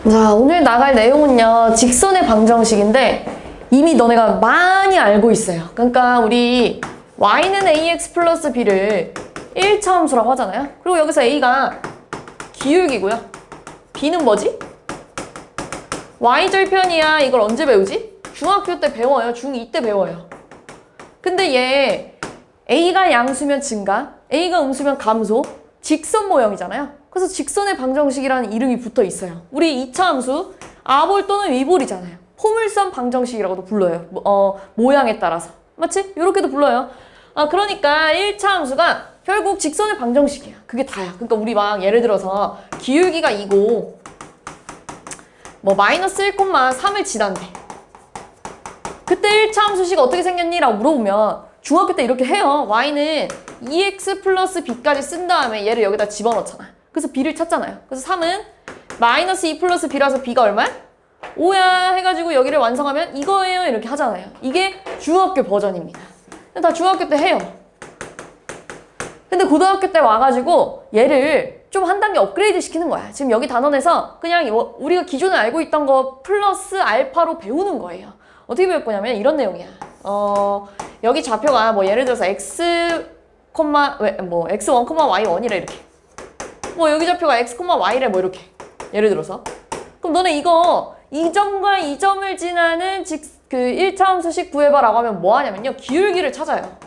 자, 오늘 나갈 내용은요, 직선의 방정식인데 이미 너네가 많이 알고 있어요. 그러니까 우리 y는 ax 플러스 b를 1차 함수라고 하잖아요. 그리고 여기서 a가 기울기고요. b는 뭐지? y절편이야. 이걸 언제 배우지? 중학교 때 배워요. 중2 때 배워요. 근데 얘 a가 양수면 증가, a가 음수면 감소, 직선 모형이잖아요. 그래서 직선의 방정식이라는 이름이 붙어 있어요. 우리 2차 함수 아볼 또는 위볼이잖아요. 포물선 방정식이라고도 불러요. 모양에 따라서. 맞지? 이렇게도 불러요. 그러니까 1차 함수가 결국 직선의 방정식이야. 그게 다야. 그러니까 우리 막 예를 들어서 기울기가 2고 뭐 마이너스 1,3을 지난대. 그때 1차 함수식 어떻게 생겼니? 라고 물어보면 중학교 때 이렇게 해요. y는 2x 플러스 b까지 쓴 다음에 얘를 여기다 집어넣잖아. 그래서 b를 찾잖아요. 그래서 3은 마이너스 2 플러스 b라서 b가 얼마야? 5야 해가지고 여기를 완성하면 이거예요. 이렇게 하잖아요. 이게 중학교 버전입니다. 다 중학교 때 해요. 근데 고등학교 때 와가지고 얘를 좀 한 단계 업그레이드 시키는 거야. 지금 여기 단원에서 그냥 우리가 기존에 알고 있던 거 플러스 알파로 배우는 거예요. 어떻게 배울 거냐면 이런 내용이야. 여기 좌표가 뭐 예를 들어서 x, x1, y1이래 이렇게. 뭐 여기 좌표가 x, y래 뭐 이렇게. 예를 들어서. 그럼 너네 이거 이 점과 이 점을 지나는 그 1차 함수식 구해봐라고 하면 뭐 하냐면요. 기울기를 찾아요.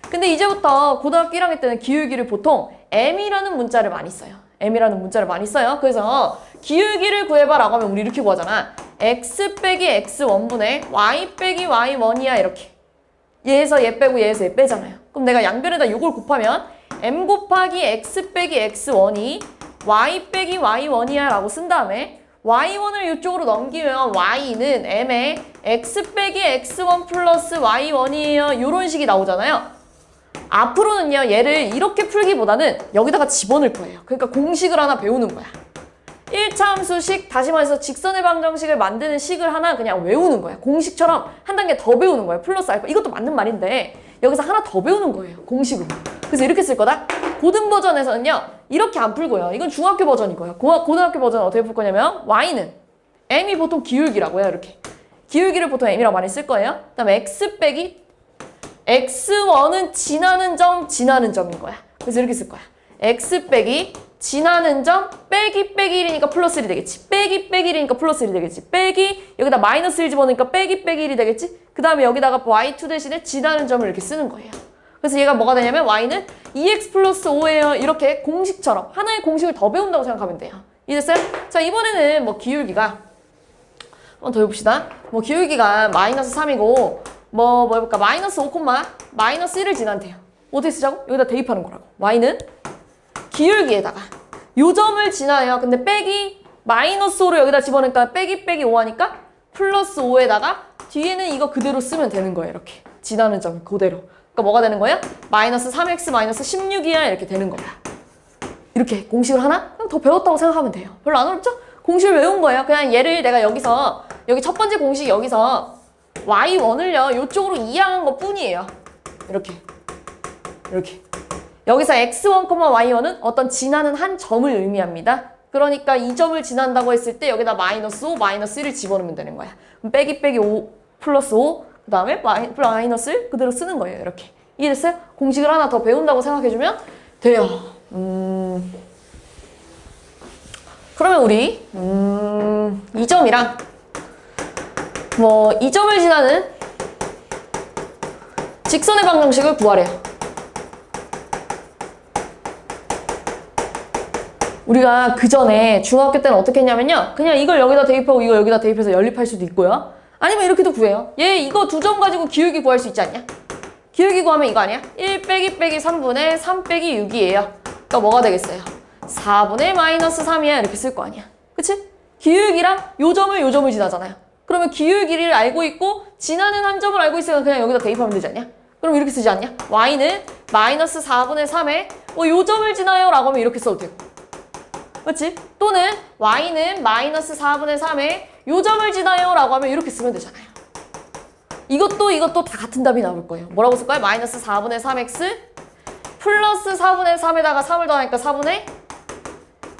근데 이제부터 고등학교 1학년 때는 기울기를 보통 m이라는 문자를 많이 써요. m이라는 문자를 많이 써요. 그래서 기울기를 구해봐라고 하면 우리 이렇게 구하잖아. x 빼기 x1분의 y 빼기 y1이야 이렇게. 얘에서 얘 빼고 얘에서 얘 빼잖아요. 그럼 내가 양변에다 이걸 곱하면 m 곱하기 x 빼기 x1이 y 빼기 y1이야 라고 쓴 다음에 y1을 이쪽으로 넘기면 y는 m의 x 빼기 x1 플러스 y1이에요. 이런 식이 나오잖아요. 앞으로는요 얘를 이렇게 풀기보다는 여기다가 집어넣을 거예요. 그러니까 공식을 하나 배우는 거야. 1차 함수식, 다시 말해서 직선의 방정식을 만드는 식을 하나 그냥 외우는 거야. 공식처럼 한 단계 더 배우는 거예요. 플러스 알파. 이것도 맞는 말인데 여기서 하나 더 배우는 거예요. 공식으로. 그래서 이렇게 쓸 거다. 고등 버전에서는요. 이렇게 안 풀고요. 이건 중학교 버전이고요. 고등학교 버전은 어떻게 풀 거냐면 y는 m이 보통 기울기라고 해요. 이렇게. 기울기를 보통 m이라고 많이 쓸 거예요. 그 다음에 x 빼기 x1은 지나는 점인 거야. 그래서 이렇게 쓸 거야. x 빼기 지나는 점 빼기 1이니까 플러스 1이 되겠지. 빼기 1이니까 플러스 1이 되겠지. 빼기 여기다 마이너스 1 집어넣으니까 빼기 1이 되겠지. 그 다음에 여기다가 y2 대신에 지나는 점을 이렇게 쓰는 거예요. 그래서 얘가 뭐가 되냐면 y는 2x 플러스 5예요. 이렇게 공식처럼 하나의 공식을 더 배운다고 생각하면 돼요. 이해됐어요? 자, 이번에는 뭐 기울기가 한번 더 해봅시다. 뭐 기울기가 마이너스 3이고 뭐 해볼까? 마이너스 5, 마이너스 1을 지난대요. 어떻게 쓰자고? 여기다 대입하는 거라고. y는 기울기에다가 요 점을 지나요. 근데 빼기 마이너스 5를 여기다 집어넣으니까 빼기 5 하니까 플러스 5에다가 뒤에는 이거 그대로 쓰면 되는 거예요. 이렇게 지나는 점 그대로. 그러니까 뭐가 되는 거예요? 마이너스 3x 마이너스 16이야 이렇게 되는 거야. 이렇게 공식을 하나 그냥 더 배웠다고 생각하면 돼요. 별로 안 어렵죠? 공식을 외운 거예요. 그냥 얘를 내가 여기서 여기 첫 번째 공식 여기서 y1을요 이쪽으로 이항한 것 뿐이에요. 이렇게 여기서 x1, y1은 어떤 지나는 한 점을 의미합니다. 그러니까 이 점을 지난다고 했을 때 여기다 마이너스 5, 마이너스 1을 집어넣으면 되는 거야. 그럼 빼기 5 플러스 5 그 다음에 마이너스 1 그대로 쓰는 거예요. 이렇게. 이해됐어요? 공식을 하나 더 배운다고 생각해주면 돼요. 그러면 우리 이 점이랑 뭐 이 점을 지나는 직선의 방정식을 구하래요. 우리가 그 전에 중학교 때는 어떻게 했냐면요. 그냥 이걸 여기다 대입하고 이걸 여기다 대입해서 연립할 수도 있고요. 아니면 이렇게도 구해요. 얘 이거 두 점 가지고 기울기 구할 수 있지 않냐? 기울기 구하면 이거 아니야? 1 빼기 3분의 3 빼기 6이에요. 그러니까 뭐가 되겠어요? 4분의 마이너스 3이야 이렇게 쓸 거 아니야. 그치? 기울기랑 요 점을 지나잖아요. 그러면 기울기를 알고 있고 지나는 한 점을 알고 있으면 그냥 여기다 대입하면 되지 않냐? 그럼 이렇게 쓰지 않냐? y는 마이너스 4분의 3에 요 점을 지나요 라고 하면 이렇게 써도 되고. 그렇지? 또는 y는 마이너스 4분의 3에 요 점을 지나요 라고 하면 이렇게 쓰면 되잖아요. 이것도 다 같은 답이 나올 거예요. 뭐라고 쓸까요? 마이너스 4분의 3x 플러스 4분의 3에다가 3을 더하니까 4분의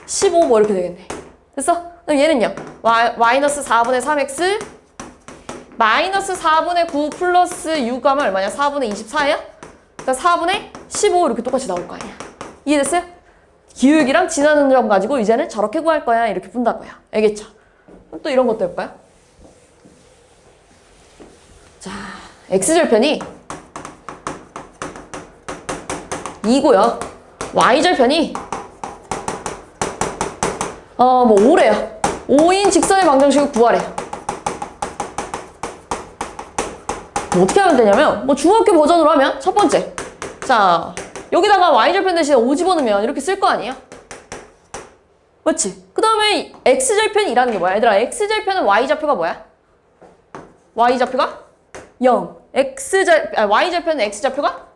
15 뭐 이렇게 되겠네. 됐어? 그럼 얘는요. 마이너스 4분의 3x 마이너스 4분의 9 플러스 6 하면 얼마냐? 4분의 24예요? 그러니까 4분의 15 이렇게 똑같이 나올 거 아니야. 이해됐어요? 기울기랑 지나는 점 가지고 이제는 저렇게 구할 거야. 이렇게 푼다고요. 알겠죠? 그럼 또 이런 것도 해볼까요? 자, x절편이 2고요. y절편이 5래요. 5인 직선의 방정식을 구하래요. 뭐 어떻게 하면 되냐면 중학교 버전으로 하면 첫 번째, 자 여기다가 y절편 대신에 5 집어넣으면 이렇게 쓸 거 아니에요? 맞지? 그 다음에 x절편이라는 게 뭐야? 얘들아, x절편은 y좌표가 뭐야? y좌표가 0. y절편은 x좌표가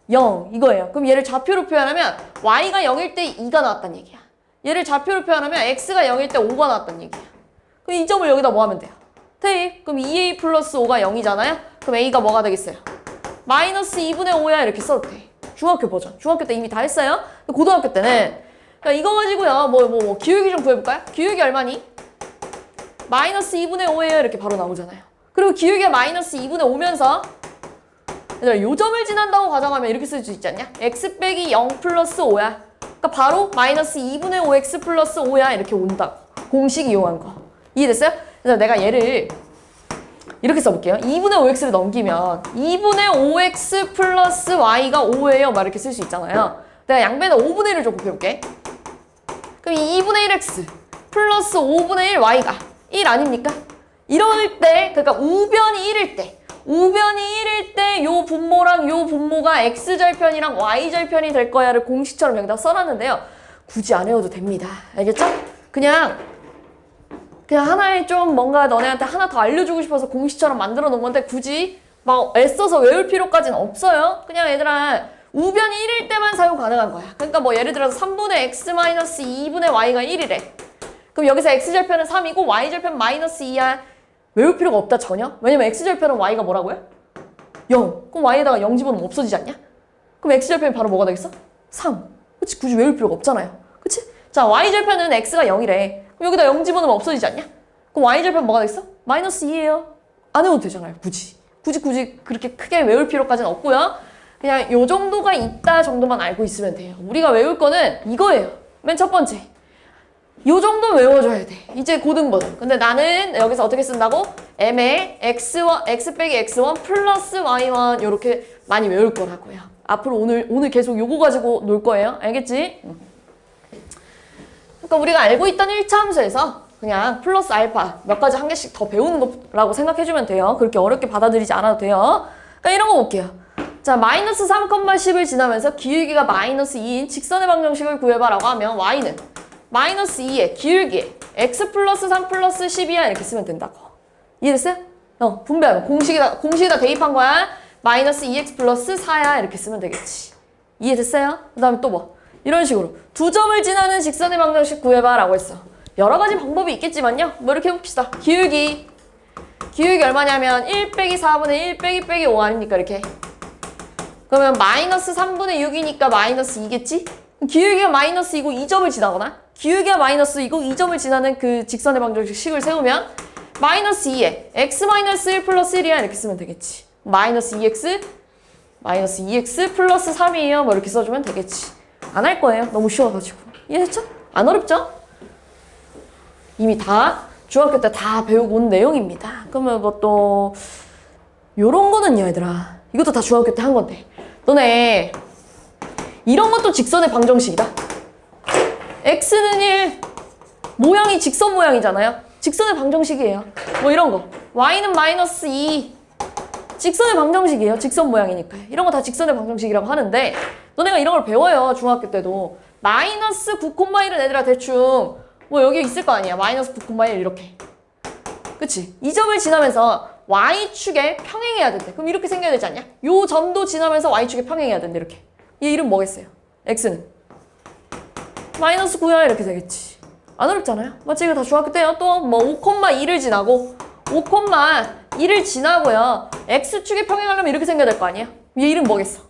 0 이거예요. 그럼 얘를 좌표로 표현하면 y가 0일 때 2가 나왔단 얘기야. 얘를 좌표로 표현하면 x가 0일 때 5가 나왔단 얘기야. 그럼 이 점을 여기다 뭐 하면 돼요? 대입. 그럼 2a 플러스 5가 0이잖아요? 그럼 a가 뭐가 되겠어요? 마이너스 2분의 5야 이렇게 써도 돼. 중학교 버전. 중학교 때 이미 다 했어요. 고등학교 때는 그러니까 이거 가지고요. 기울기 좀 구해볼까요? 기울기 얼마니? 마이너스 2분의 5예요 이렇게 바로 나오잖아요. 그리고 기울기가 마이너스 2분의 5면서 얘들아, 요 점을 지난다고 가정하면 이렇게 쓸 수 있지 않냐? x 빼기 0 플러스 5야. 그러니까 바로 마이너스 2분의 5x 플러스 5야 이렇게 온다고. 공식 이용한 거. 이해됐어요? 그래서 내가 얘를 이렇게 써볼게요. 2분의 5x를 넘기면 2분의 5x 플러스 y가 5예요. 막 이렇게 쓸 수 있잖아요. 내가 양변에 5분의 1을 좀 곱해볼게. 그럼 2분의 1x 플러스 5분의 1 y가 1 아닙니까? 이럴 때, 그러니까 우변이 1일 때 요 분모랑 요 분모가 x절편이랑 y절편이 될 거야를 공식처럼 여기다 써놨는데요. 굳이 안 외워도 됩니다. 알겠죠? 그냥 하나의 좀 뭔가 너네한테 하나 더 알려주고 싶어서 공식처럼 만들어 놓은 건데 굳이 막 애써서 외울 필요까지는 없어요. 그냥 얘들아 우변이 1일 때만 사용 가능한 거야. 그러니까 뭐 예를 들어서 3분의 x 마이너스 2분의 y가 1이래. 그럼 여기서 x절편은 3이고 y절편 마이너스 2야. 외울 필요가 없다 전혀. 왜냐면 x절편은 y가 뭐라고요? 0. 그럼 y에다가 0 집어넣으면 없어지지 않냐? 그럼 x절편이 바로 뭐가 되겠어? 3. 그치? 굳이 외울 필요가 없잖아요. 그치? 자, y절편은 x가 0이래. 그럼 여기다 0 집어넣으면 없어지지 않냐? 그럼 y절편 뭐가 되겠어? 마이너스 2예요. 안 해도 되잖아요. 굳이 그렇게 크게 외울 필요까지는 없고요. 그냥 요 정도가 있다 정도만 알고 있으면 돼요. 우리가 외울 거는 이거예요. 맨 첫 번째. 요 정도 외워줘야 돼. 이제 고등버전. 근데 나는 여기서 어떻게 쓴다고? m에 x 빼기 x1 플러스 y1 요렇게 많이 외울 거라고요. 앞으로 오늘 계속 요거 가지고 놀 거예요. 알겠지? 그러니까 우리가 알고 있던 1차 함수에서 그냥 플러스 알파 몇 가지 한 개씩 더 배우는 거라고 생각해주면 돼요. 그렇게 어렵게 받아들이지 않아도 돼요. 그러니까 이런 거 볼게요. 자, 마이너스 3,10을 지나면서 기울기가 마이너스 2인 직선의 방정식을 구해봐라고 하면 y는 마이너스 2에 기울기에 x 플러스 3 플러스 10이야 이렇게 쓰면 된다고. 이해됐어요? 분배하면 공식에다 대입한 거야. 마이너스 2x 플러스 4야 이렇게 쓰면 되겠지. 이해됐어요? 그 다음에 또 뭐? 이런 식으로 두 점을 지나는 직선의 방정식 구해봐 라고 했어. 여러 가지 방법이 있겠지만요. 뭐 이렇게 해봅시다. 기울기 얼마냐면 1 빼기 4분의 1 빼기 5 아닙니까? 이렇게. 그러면 마이너스 3분의 6이니까 마이너스 2겠지? 기울기가 마이너스 2고 2점을 지나거나 기울기가 마이너스 2고 2점을 지나는 그 직선의 방정식을 세우면 마이너스 2에 x 마이너스 1 플러스 1이야 이렇게 쓰면 되겠지. 마이너스 2x 플러스 3이에요. 뭐 이렇게 써주면 되겠지. 안 할 거예요. 너무 쉬워가지고. 이해했죠? 안 어렵죠? 이미 다 중학교 때 다 배우고 온 내용입니다. 그러면 뭐 또 요런 거는요 얘들아. 이것도 다 중학교 때 한 건데. 너네 이런 것도 직선의 방정식이다. x는 1, 모양이 직선 모양이잖아요. 직선의 방정식이에요. 뭐 이런 거. y는 마이너스 2, 직선의 방정식이에요. 직선 모양이니까. 이런 거 다 직선의 방정식이라고 하는데 너네가 이런 걸 배워요. 중학교 때도. 마이너스 9,1은 애들아 대충 뭐 여기 있을 거 아니야. 마이너스 9,1 이렇게. 그치? 이 점을 지나면서 y축에 평행해야 된대. 그럼 이렇게 생겨야 되지 않냐? 요 점도 지나면서 y축에 평행해야 된대. 이렇게. 얘 이름 뭐겠어요? x는 마이너스 9야 이렇게 되겠지. 안 어렵잖아요? 맞지? 이거 다 중학교 때요. 또 뭐 5,2를 지나고 5,1을 지나고요. x축에 평행하려면 이렇게 생겨야 될 거 아니야? 얘 이름 뭐겠어?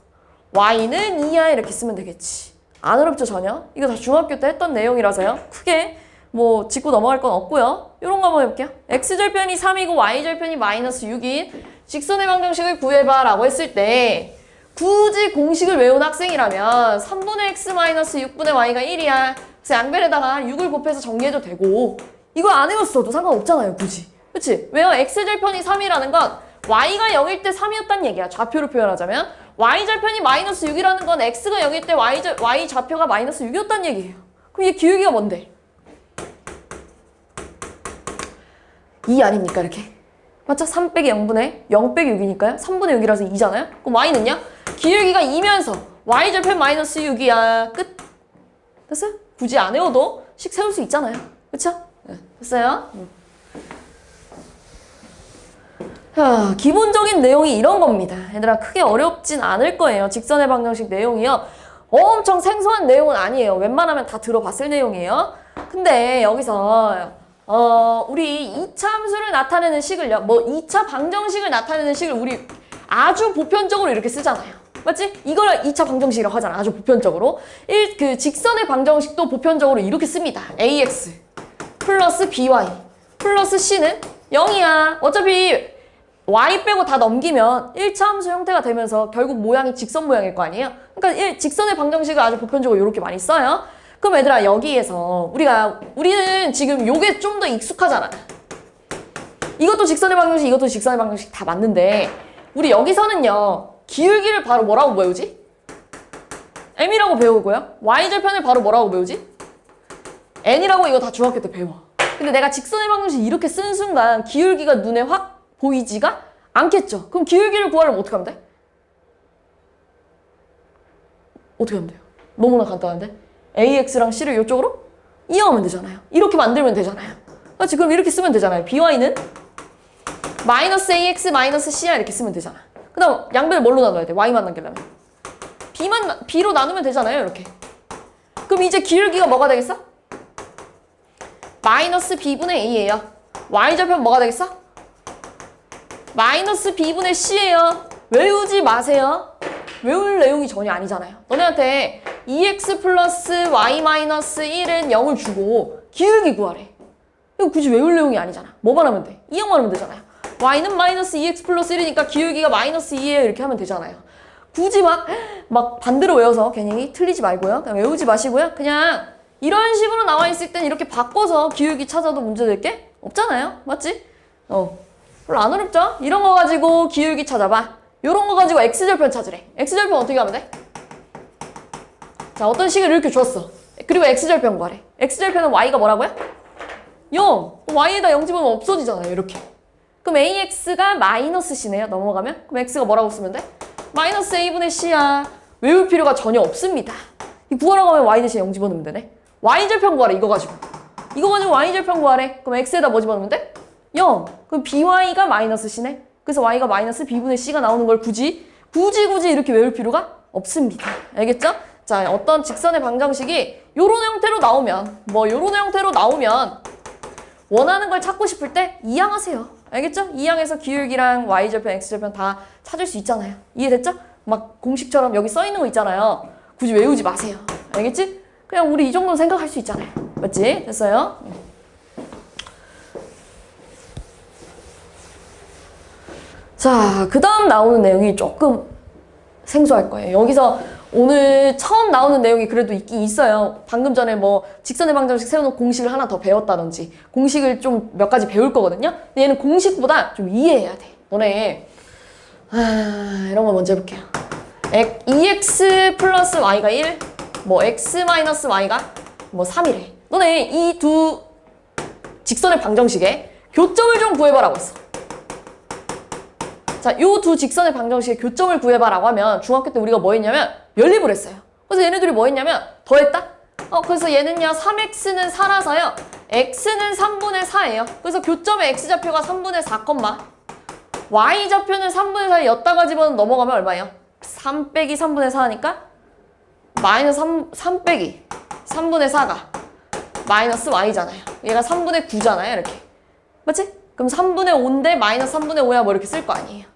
y는 2야 이렇게 쓰면 되겠지. 안 어렵죠 전혀? 이거 다 중학교 때 했던 내용이라서요. 크게 뭐 짚고 넘어갈 건 없고요. 이런 거 한번 해볼게요. x절편이 3이고 y절편이 마이너스 6인 직선의 방정식을 구해봐 라고 했을 때 굳이 공식을 외운 학생이라면 3분의 x 마이너스 6분의 y가 1이야. 그래서 양변에다가 6을 곱해서 정리해도 되고 이거 안 외웠어도 상관없잖아요. 굳이. 그치? 왜요? x절편이 3이라는 건 y가 0일 때 3이었단 얘기야. 좌표로 표현하자면 y절편이 마이너스 6이라는 건 x가 0일 때 y 좌표가 마이너스 6이었단 얘기예요. 그럼 얘 기울기가 뭔데? 2 아닙니까 이렇게? 맞죠? 3 빼기 0분의 0 빼기 6이니까요. 3분의 6이라서 2잖아요. 그럼 y는요? 기울기가 2면서 y절편 마이너스 6이야. 끝. 됐어요? 굳이 안 외워도 식 세울 수 있잖아요. 그쵸? 네, 됐어요? 자, 기본적인 내용이 이런 겁니다. 얘들아 크게 어렵진 않을 거예요. 직선의 방정식 내용이요. 엄청 생소한 내용은 아니에요. 웬만하면 다 들어봤을 내용이에요. 근데 여기서 우리 2차 함수를 나타내는 식을요. 뭐 2차 방정식을 나타내는 식을 우리 아주 보편적으로 이렇게 쓰잖아요. 맞지? 이걸 2차 방정식이라고 하잖아. 아주 보편적으로. 그 직선의 방정식도 보편적으로 이렇게 씁니다. ax 플러스 by 플러스 c는 0이야. 어차피 y 빼고 다 넘기면 1차 함수 형태가 되면서 결국 모양이 직선 모양일 거 아니에요? 그러니까 직선의 방정식을 아주 보편적으로 이렇게 많이 써요. 그럼 얘들아 여기에서 우리는 지금 요게 좀 더 익숙하잖아. 이것도 직선의 방정식, 이것도 직선의 방정식 다 맞는데 우리 여기서는요. 기울기를 바로 뭐라고 배우지? m이라고 배우고요. y절편을 바로 뭐라고 배우지? n이라고 이거 다 중학교 때 배워. 근데 내가 직선의 방정식 이렇게 쓴 순간 기울기가 눈에 확 보이지가 않겠죠? 그럼 기울기를 구하려면 어떻게 하면 돼? 어떻게 하면 돼요? 너무나 간단한데? AX랑 C를 이쪽으로 이어가면 되잖아요. 이렇게 만들면 되잖아요. 그렇지? 그럼 이렇게 쓰면 되잖아요. BY는 마이너스 AX 마이너스 C야 이렇게 쓰면 되잖아. 그 다음 양변을 뭘로 나눠야 돼? Y만 남기려면 B로 나누면 되잖아요. 이렇게. 그럼 이제 기울기가 뭐가 되겠어? 마이너스 B분의 A예요. Y절편 뭐가 되겠어? 마이너스 B분의 C예요. 외우지 마세요. 외울 내용이 전혀 아니잖아요. 너네한테 2x 플러스 y 마이너스 1은 0을 주고 기울기 구하래. 이거 굳이 외울 내용이 아니잖아. 뭐만 하면 돼? 2형만 하면 되잖아요. y는 마이너스 2x 플러스 1이니까 기울기가 마이너스 2예요. 이렇게 하면 되잖아요. 굳이 막 반대로 외워서 괜히 틀리지 말고요. 그냥 외우지 마시고요. 그냥 이런 식으로 나와 있을 땐 이렇게 바꿔서 기울기 찾아도 문제될 게 없잖아요. 맞지? 별로 안 어렵죠? 이런 거 가지고 기울기 찾아봐. 요런 거 가지고 x절편 찾으래. x절편 어떻게 하면 돼? 자, 어떤 식을 이렇게 줬어. 그리고 x절편 구하래. x절편은 y가 뭐라고요? 0. y에다 0 집으면 없어지잖아요. 이렇게. 그럼 ax가 마이너스 c네요. 넘어가면. 그럼 x가 뭐라고 쓰면 돼? 마이너스 a분의 c야. 외울 필요가 전혀 없습니다. 이 구하라고 하면 y 대신 0 집어넣으면 되네. y절편 구하래. 이거 가지고 y절편 구하래. 그럼 x에다 뭐 집어넣으면 돼? 0. 그럼 by가 마이너스 c네. 그래서 y가 마이너스 b분의 c가 나오는 걸 굳이 이렇게 외울 필요가 없습니다. 알겠죠? 자, 어떤 직선의 방정식이 요런 형태로 나오면 원하는 걸 찾고 싶을 때 이항하세요. 알겠죠? 이항해서 기울기랑 y절편, x절편 다 찾을 수 있잖아요. 이해됐죠? 막 공식처럼 여기 써 있는 거 있잖아요. 굳이 외우지 마세요. 알겠지? 그냥 우리 이 정도는 생각할 수 있잖아요. 맞지? 됐어요? 자, 그 다음 나오는 내용이 조금 생소할 거예요. 여기서 오늘 처음 나오는 내용이 그래도 있긴 있어요. 방금 전에 뭐 직선의 방정식 세워놓은 공식을 하나 더 배웠다든지 공식을 좀 몇 가지 배울 거거든요. 근데 얘는 공식보다 좀 이해해야 돼. 너네 이런 거 먼저 해볼게요. 2x 플러스 y가 1, 뭐 x 마이너스 y가 뭐 3이래. 너네 이 두 직선의 방정식에 교점을 좀 구해봐라고 했어. 자, 요 두 직선의 방정식의 교점을 구해봐라고 하면 중학교 때 우리가 뭐 했냐면 연립을 했어요. 그래서 얘네들이 뭐 했냐면 더했다? 그래서 얘는요 3x는 4라서요 x는 3분의 4예요. 그래서 교점의 x좌표가 3분의 4, y좌표는 3분의 4에 였다가 집어넣으면 넘어가면 얼마예요? 3 빼기 3분의 4 하니까 마이너스 3 빼기 3분의 4가 마이너스 y잖아요. 얘가 3분의 9잖아요. 이렇게. 맞지? 그럼 3분의 5인데 마이너스 3분의 5야 뭐 이렇게 쓸 거 아니에요.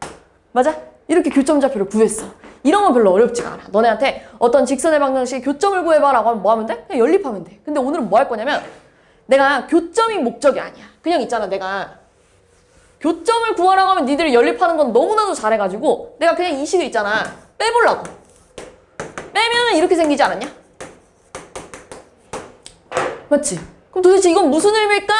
맞아? 이렇게 교점좌표를 구했어. 이런 건 별로 어렵지가 않아. 너네한테 어떤 직선의 방정식 교점을 구해봐 라고 하면 뭐 하면 돼? 그냥 연립하면 돼. 근데 오늘은 뭐 할 거냐면 내가 교점이 목적이 아니야. 그냥 있잖아. 내가 교점을 구하라고 하면 니들이 연립하는 건 너무나도 잘해가지고 내가 그냥 이 식을 있잖아. 빼보려고. 빼면은 이렇게 생기지 않았냐? 맞지? 그럼 도대체 이건 무슨 의미일까?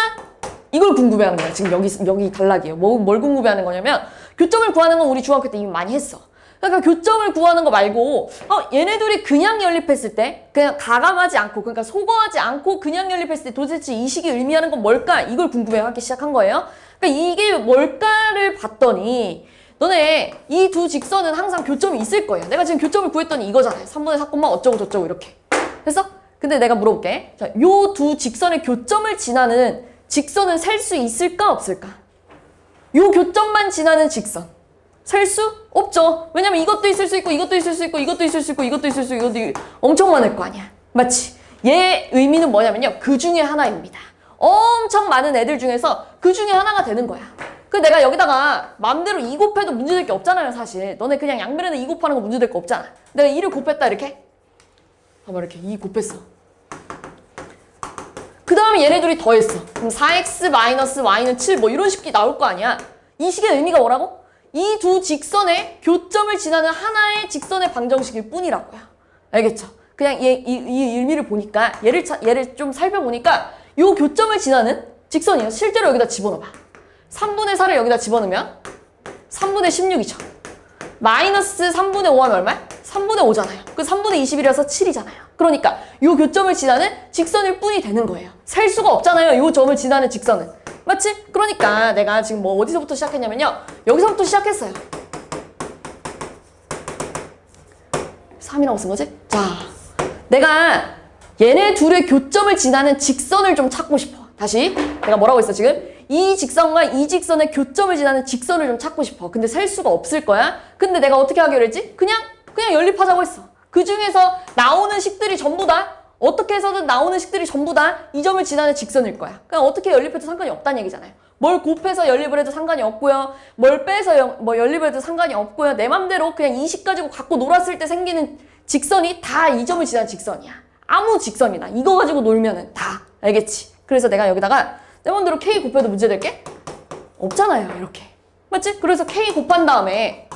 이걸 궁금해하는 거야. 지금 여기 단락이에요. 뭘 궁금해하는 거냐면 교점을 구하는 건 우리 중학교 때 이미 많이 했어. 그러니까 교점을 구하는 거 말고 얘네들이 그냥 연립했을 때 그냥 가감하지 않고 그러니까 소거하지 않고 그냥 연립했을 때 도대체 이 식이 의미하는 건 뭘까? 이걸 궁금해하기 시작한 거예요. 그러니까 이게 뭘까를 봤더니 너네 이 두 직선은 항상 교점이 있을 거예요. 내가 지금 교점을 구했더니 이거잖아요. 3분의 4콤마 어쩌고 저쩌고 이렇게. 됐어? 근데 내가 물어볼게. 자, 요 두 직선의 교점을 지나는 직선은 셀 수 있을까 없을까? 요 교점만 지나는 직선. 셀 수 없죠. 왜냐면 이것도 있을 수 있고 이것도 있을 수 있고 이것도 있을 수 있고 이것도 있을 수 있고 이것도 엄청 많을 거 아니야. 맞지? 얘 의미는 뭐냐면요. 그 중에 하나입니다. 엄청 많은 애들 중에서 그 중에 하나가 되는 거야. 그 내가 여기다가 맘대로 2 곱해도 문제될 게 없잖아요. 사실. 너네 그냥 양면에다 2 곱하는 거 문제될 거 없잖아. 내가 2를 곱했다 이렇게. 봐봐 이렇게 2 곱했어. 그 다음에 얘네들이 더했어. 그럼 4x 마이너스 y는 7 뭐 이런 식이 나올 거 아니야. 이 식의 의미가 뭐라고? 이 두 직선의 교점을 지나는 하나의 직선의 방정식일 뿐이라고요. 알겠죠? 그냥 이 의미를 보니까 얘를 좀 살펴보니까 요 교점을 지나는 직선이에요. 실제로 여기다 집어넣어봐. 3분의 4를 여기다 집어넣으면 3분의 16이죠. 마이너스 3분의 5 하면 얼마야? 3분의 5잖아요. 그 3분의 21이라서 7이잖아요. 그러니까 요 교점을 지나는 직선일 뿐이 되는 거예요. 셀 수가 없잖아요. 요 점을 지나는 직선은. 맞지? 그러니까 내가 지금 뭐 어디서부터 시작했냐면요. 여기서부터 시작했어요. 3이라고 쓴 거지? 자, 내가 얘네 둘의 교점을 지나는 직선을 좀 찾고 싶어. 다시 내가 뭐라고 했어 지금? 이 직선과 이 직선의 교점을 지나는 직선을 좀 찾고 싶어. 근데 셀 수가 없을 거야. 근데 내가 어떻게 하기로 했지? 그냥 연립하자고 했어. 그 중에서 나오는 식들이 전부 다 어떻게 해서든 나오는 식들이 전부 다 이 점을 지나는 직선일 거야. 그냥 어떻게 연립해도 상관이 없다는 얘기잖아요. 뭘 곱해서 연립을 해도 상관이 없고요. 뭘 빼서 연립을 해도 상관이 없고요. 내 맘대로 그냥 이 식 가지고 갖고 놀았을 때 생기는 직선이 다 이 점을 지나는 직선이야. 아무 직선이나 이거 가지고 놀면은 다. 알겠지? 그래서 내가 여기다가 내 맘대로 K 곱해도 문제될 게 없잖아요. 이렇게. 맞지? 그래서 K 곱한 다음에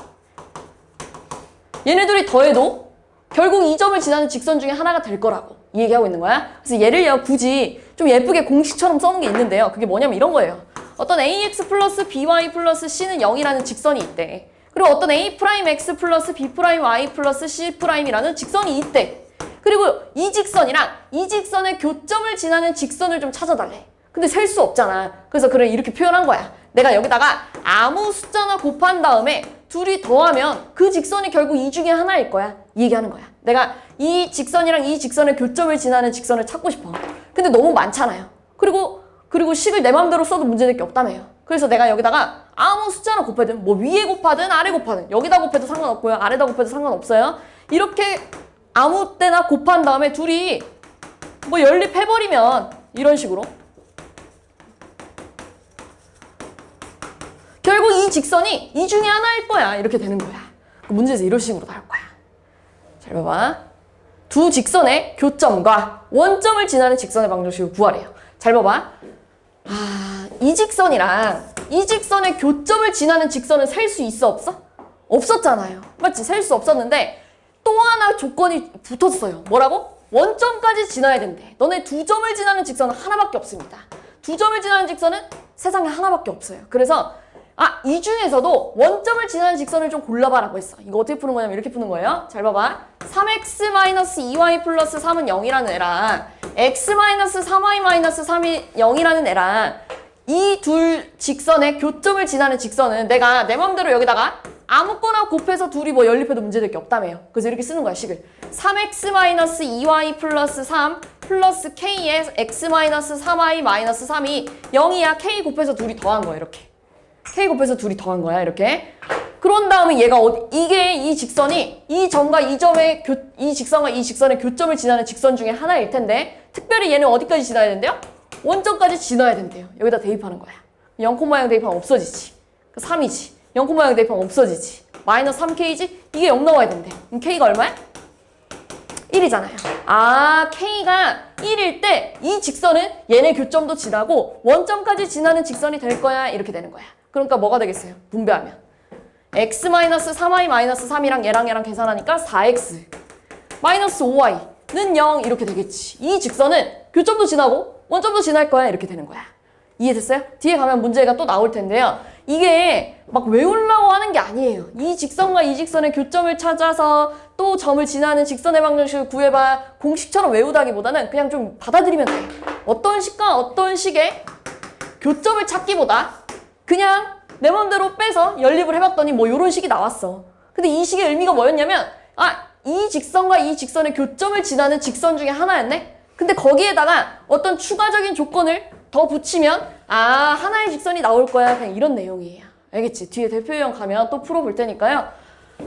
얘네들이 더해도 결국 이 점을 지나는 직선 중에 하나가 될 거라고 이 얘기하고 있는 거야. 그래서 얘를 굳이 좀 예쁘게 공식처럼 써놓은 게 있는데요. 그게 뭐냐면 이런 거예요. 어떤 ax 플러스 by 플러스 c는 0이라는 직선이 있대. 그리고 어떤 a'x 플러스 b'y 플러스 c'이라는 직선이 있대. 그리고 이 직선이랑 이 직선의 교점을 지나는 직선을 좀 찾아달래. 근데 셀 수 없잖아. 그래서 그래 이렇게 표현한 거야. 내가 여기다가 아무 숫자나 곱한 다음에 둘이 더하면 그 직선이 결국 이 중에 하나일 거야. 이 얘기하는 거야. 내가 이 직선이랑 이 직선의 교점을 지나는 직선을 찾고 싶어. 근데 너무 많잖아요. 그리고 식을 내 맘대로 써도 문제될 게 없다며요. 그래서 내가 여기다가 아무 숫자나 곱하든 뭐 위에 곱하든 아래 곱하든 여기다 곱해도 상관없고요. 아래다 곱해도 상관없어요. 이렇게 아무 때나 곱한 다음에 둘이 뭐 연립해버리면 이런 식으로 결국 이 직선이 이 중에 하나일 거야. 이렇게 되는 거야. 문제에서 이런 식으로 나올 거야. 잘 봐봐. 두 직선의 교점과 원점을 지나는 직선의 방정식을 구하래요. 잘 봐봐. 이 직선이랑 이 직선의 교점을 지나는 직선은 셀 수 있어 없어? 없었잖아요. 맞지? 셀 수 없었는데 또 하나 조건이 붙었어요. 뭐라고? 원점까지 지나야 된대. 너네 두 점을 지나는 직선은 하나밖에 없습니다. 두 점을 지나는 직선은 세상에 하나밖에 없어요. 그래서 이 중에서도 원점을 지나는 직선을 좀 골라봐라고 했어. 이거 어떻게 푸는 거냐면 이렇게 푸는 거예요. 잘 봐봐. 3x-2y 플러스 3은 0이라는 애랑 x-3y-3이 0이라는 애랑 이 둘 직선의 교점을 지나는 직선은 내가 내 맘대로 여기다가 아무거나 곱해서 둘이 뭐 연립해도 문제될 게 없다며요. 그래서 이렇게 쓰는 거야, 식을. 3x-2y 플러스 3 플러스 k의 x-3y-3이 0이야. k 곱해서 둘이 더한 거야, 이렇게. k 곱해서 둘이 더한 거야, 이렇게. 그런 다음에 얘가 이게 이 직선이 이 점과 이 점의 이 직선과 이 직선의 교점을 지나는 직선 중에 하나일 텐데 특별히 얘는 어디까지 지나야 된대요? 원점까지 지나야 된대요. 여기다 대입하는 거야. 0,0 대입하면 없어지지. 3이지. 0,0 대입하면 없어지지. 마이너스 3k지? 이게 0 나와야 된대. 그럼 k가 얼마야? 1이잖아요. 아, K가 1일 때 이 직선은 얘네 교점도 지나고 원점까지 지나는 직선이 될 거야. 이렇게 되는 거야. 그러니까 뭐가 되겠어요? 분배하면. x-3y-3이랑 얘랑 계산하니까 4x 마이너스 5y는 0 이렇게 되겠지. 이 직선은 교점도 지나고 원점도 지날 거야. 이렇게 되는 거야. 이해됐어요? 뒤에 가면 문제가 또 나올 텐데요. 이게 막 외우려고 하는 게 아니에요. 이 직선과 이 직선의 교점을 찾아서 또 점을 지나는 직선의 방정식을 구해봐 공식처럼 외우다기보다는 그냥 좀 받아들이면 돼. 어떤 식과 어떤 식의 교점을 찾기보다 그냥 내 맘대로 빼서 연립을 해봤더니 뭐 이런 식이 나왔어. 근데 이 식의 의미가 뭐였냐면 이 직선과 이 직선의 교점을 지나는 직선 중에 하나였네? 근데 거기에다가 어떤 추가적인 조건을 더 붙이면 하나의 직선이 나올 거야. 그냥 이런 내용이에요. 알겠지? 뒤에 대표 유형 가면 또 풀어볼 테니까요.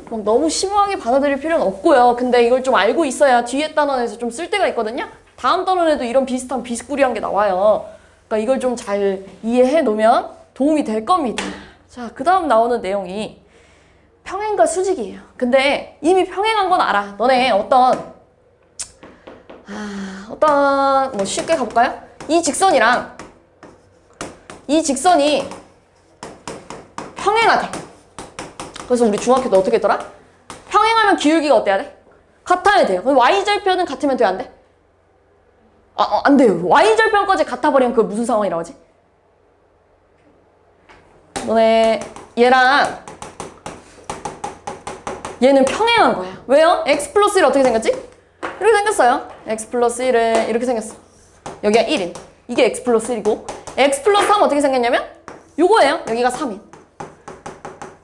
막 너무 심오하게 받아들일 필요는 없고요. 근데 이걸 좀 알고 있어야 뒤에 단원에서 좀 쓸 때가 있거든요. 다음 단원에도 이런 비슷한 비스꾸리한 게 나와요. 그러니까 이걸 좀 잘 이해해 놓으면 도움이 될 겁니다. 자, 그 다음 나오는 내용이 평행과 수직이에요. 근데 이미 평행한 건 알아. 너네 어떤 뭐 쉽게 가볼까요? 이 직선이랑 이 직선이 평행하대. 그래서 우리 중학교 때 어떻게 했더라? 평행하면 기울기가 어때야 돼? 같아야 돼요. 그럼 y절편은 같으면 돼, 안 돼? 안 돼요. y절편까지 같아버리면 그게 무슨 상황이라고 하지? 너네 얘랑 얘는 평행한 거야. 왜요? x 플러스 1 어떻게 생겼지? 이렇게 생겼어요. x 플러스 1은 이렇게 생겼어. 여기가 1인. 이게 x 플러스 1이고 x 플러스 3 어떻게 생겼냐면 요거예요. 여기가 3인.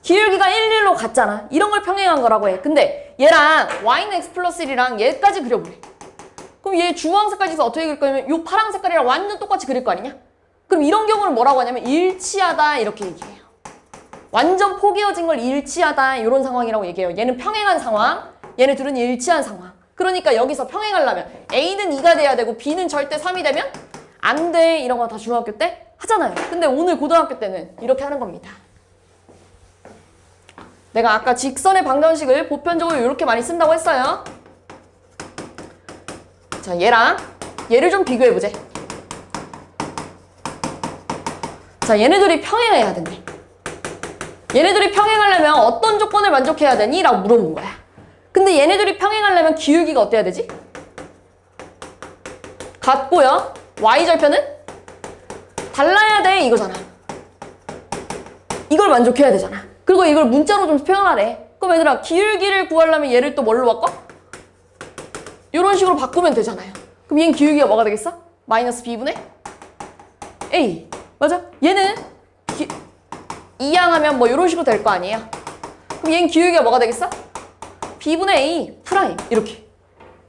기울기가 1, 1로 같잖아. 이런 걸 평행한 거라고 해. 근데 얘랑 y는 x 플러스 1이랑 얘까지 그려보래. 그럼 얘 주황색까지 해서 어떻게 그릴 거냐면 요 파랑 색깔이랑 완전 똑같이 그릴 거 아니냐? 그럼 이런 경우는 뭐라고 하냐면 일치하다 이렇게 얘기해요. 완전 포개어진 걸 일치하다 이런 상황이라고 얘기해요. 얘는 평행한 상황, 얘네 둘은 일치한 상황. 그러니까 여기서 평행하려면 A는 2가 돼야 되고 B는 절대 3이 되면 안 돼. 이런 거 다 중학교 때 하잖아요. 근데 오늘 고등학교 때는 이렇게 하는 겁니다. 내가 아까 직선의 방정식을 보편적으로 이렇게 많이 쓴다고 했어요. 자, 얘를 좀 비교해보자. 자, 얘네들이 평행해야 된대. 얘네들이 평행하려면 어떤 조건을 만족해야 되니? 라고 물어본 거야. 근데 얘네들이 평행하려면 기울기가 어때야 되지? 같고요. y절편은 달라야 돼 이거잖아. 이걸 만족해야 되잖아. 그리고 이걸 문자로 좀 표현하래. 그럼 얘들아 기울기를 구하려면 얘를 또 뭘로 바꿔? 이런 식으로 바꾸면 되잖아요. 그럼 얘는 기울기가 뭐가 되겠어? 마이너스 b분의 a. 맞아? 얘는 이항하면 뭐 이런 식으로 될 거 아니에요? 그럼 얘는 기울기가 뭐가 되겠어? b분의 a 프라임 이렇게.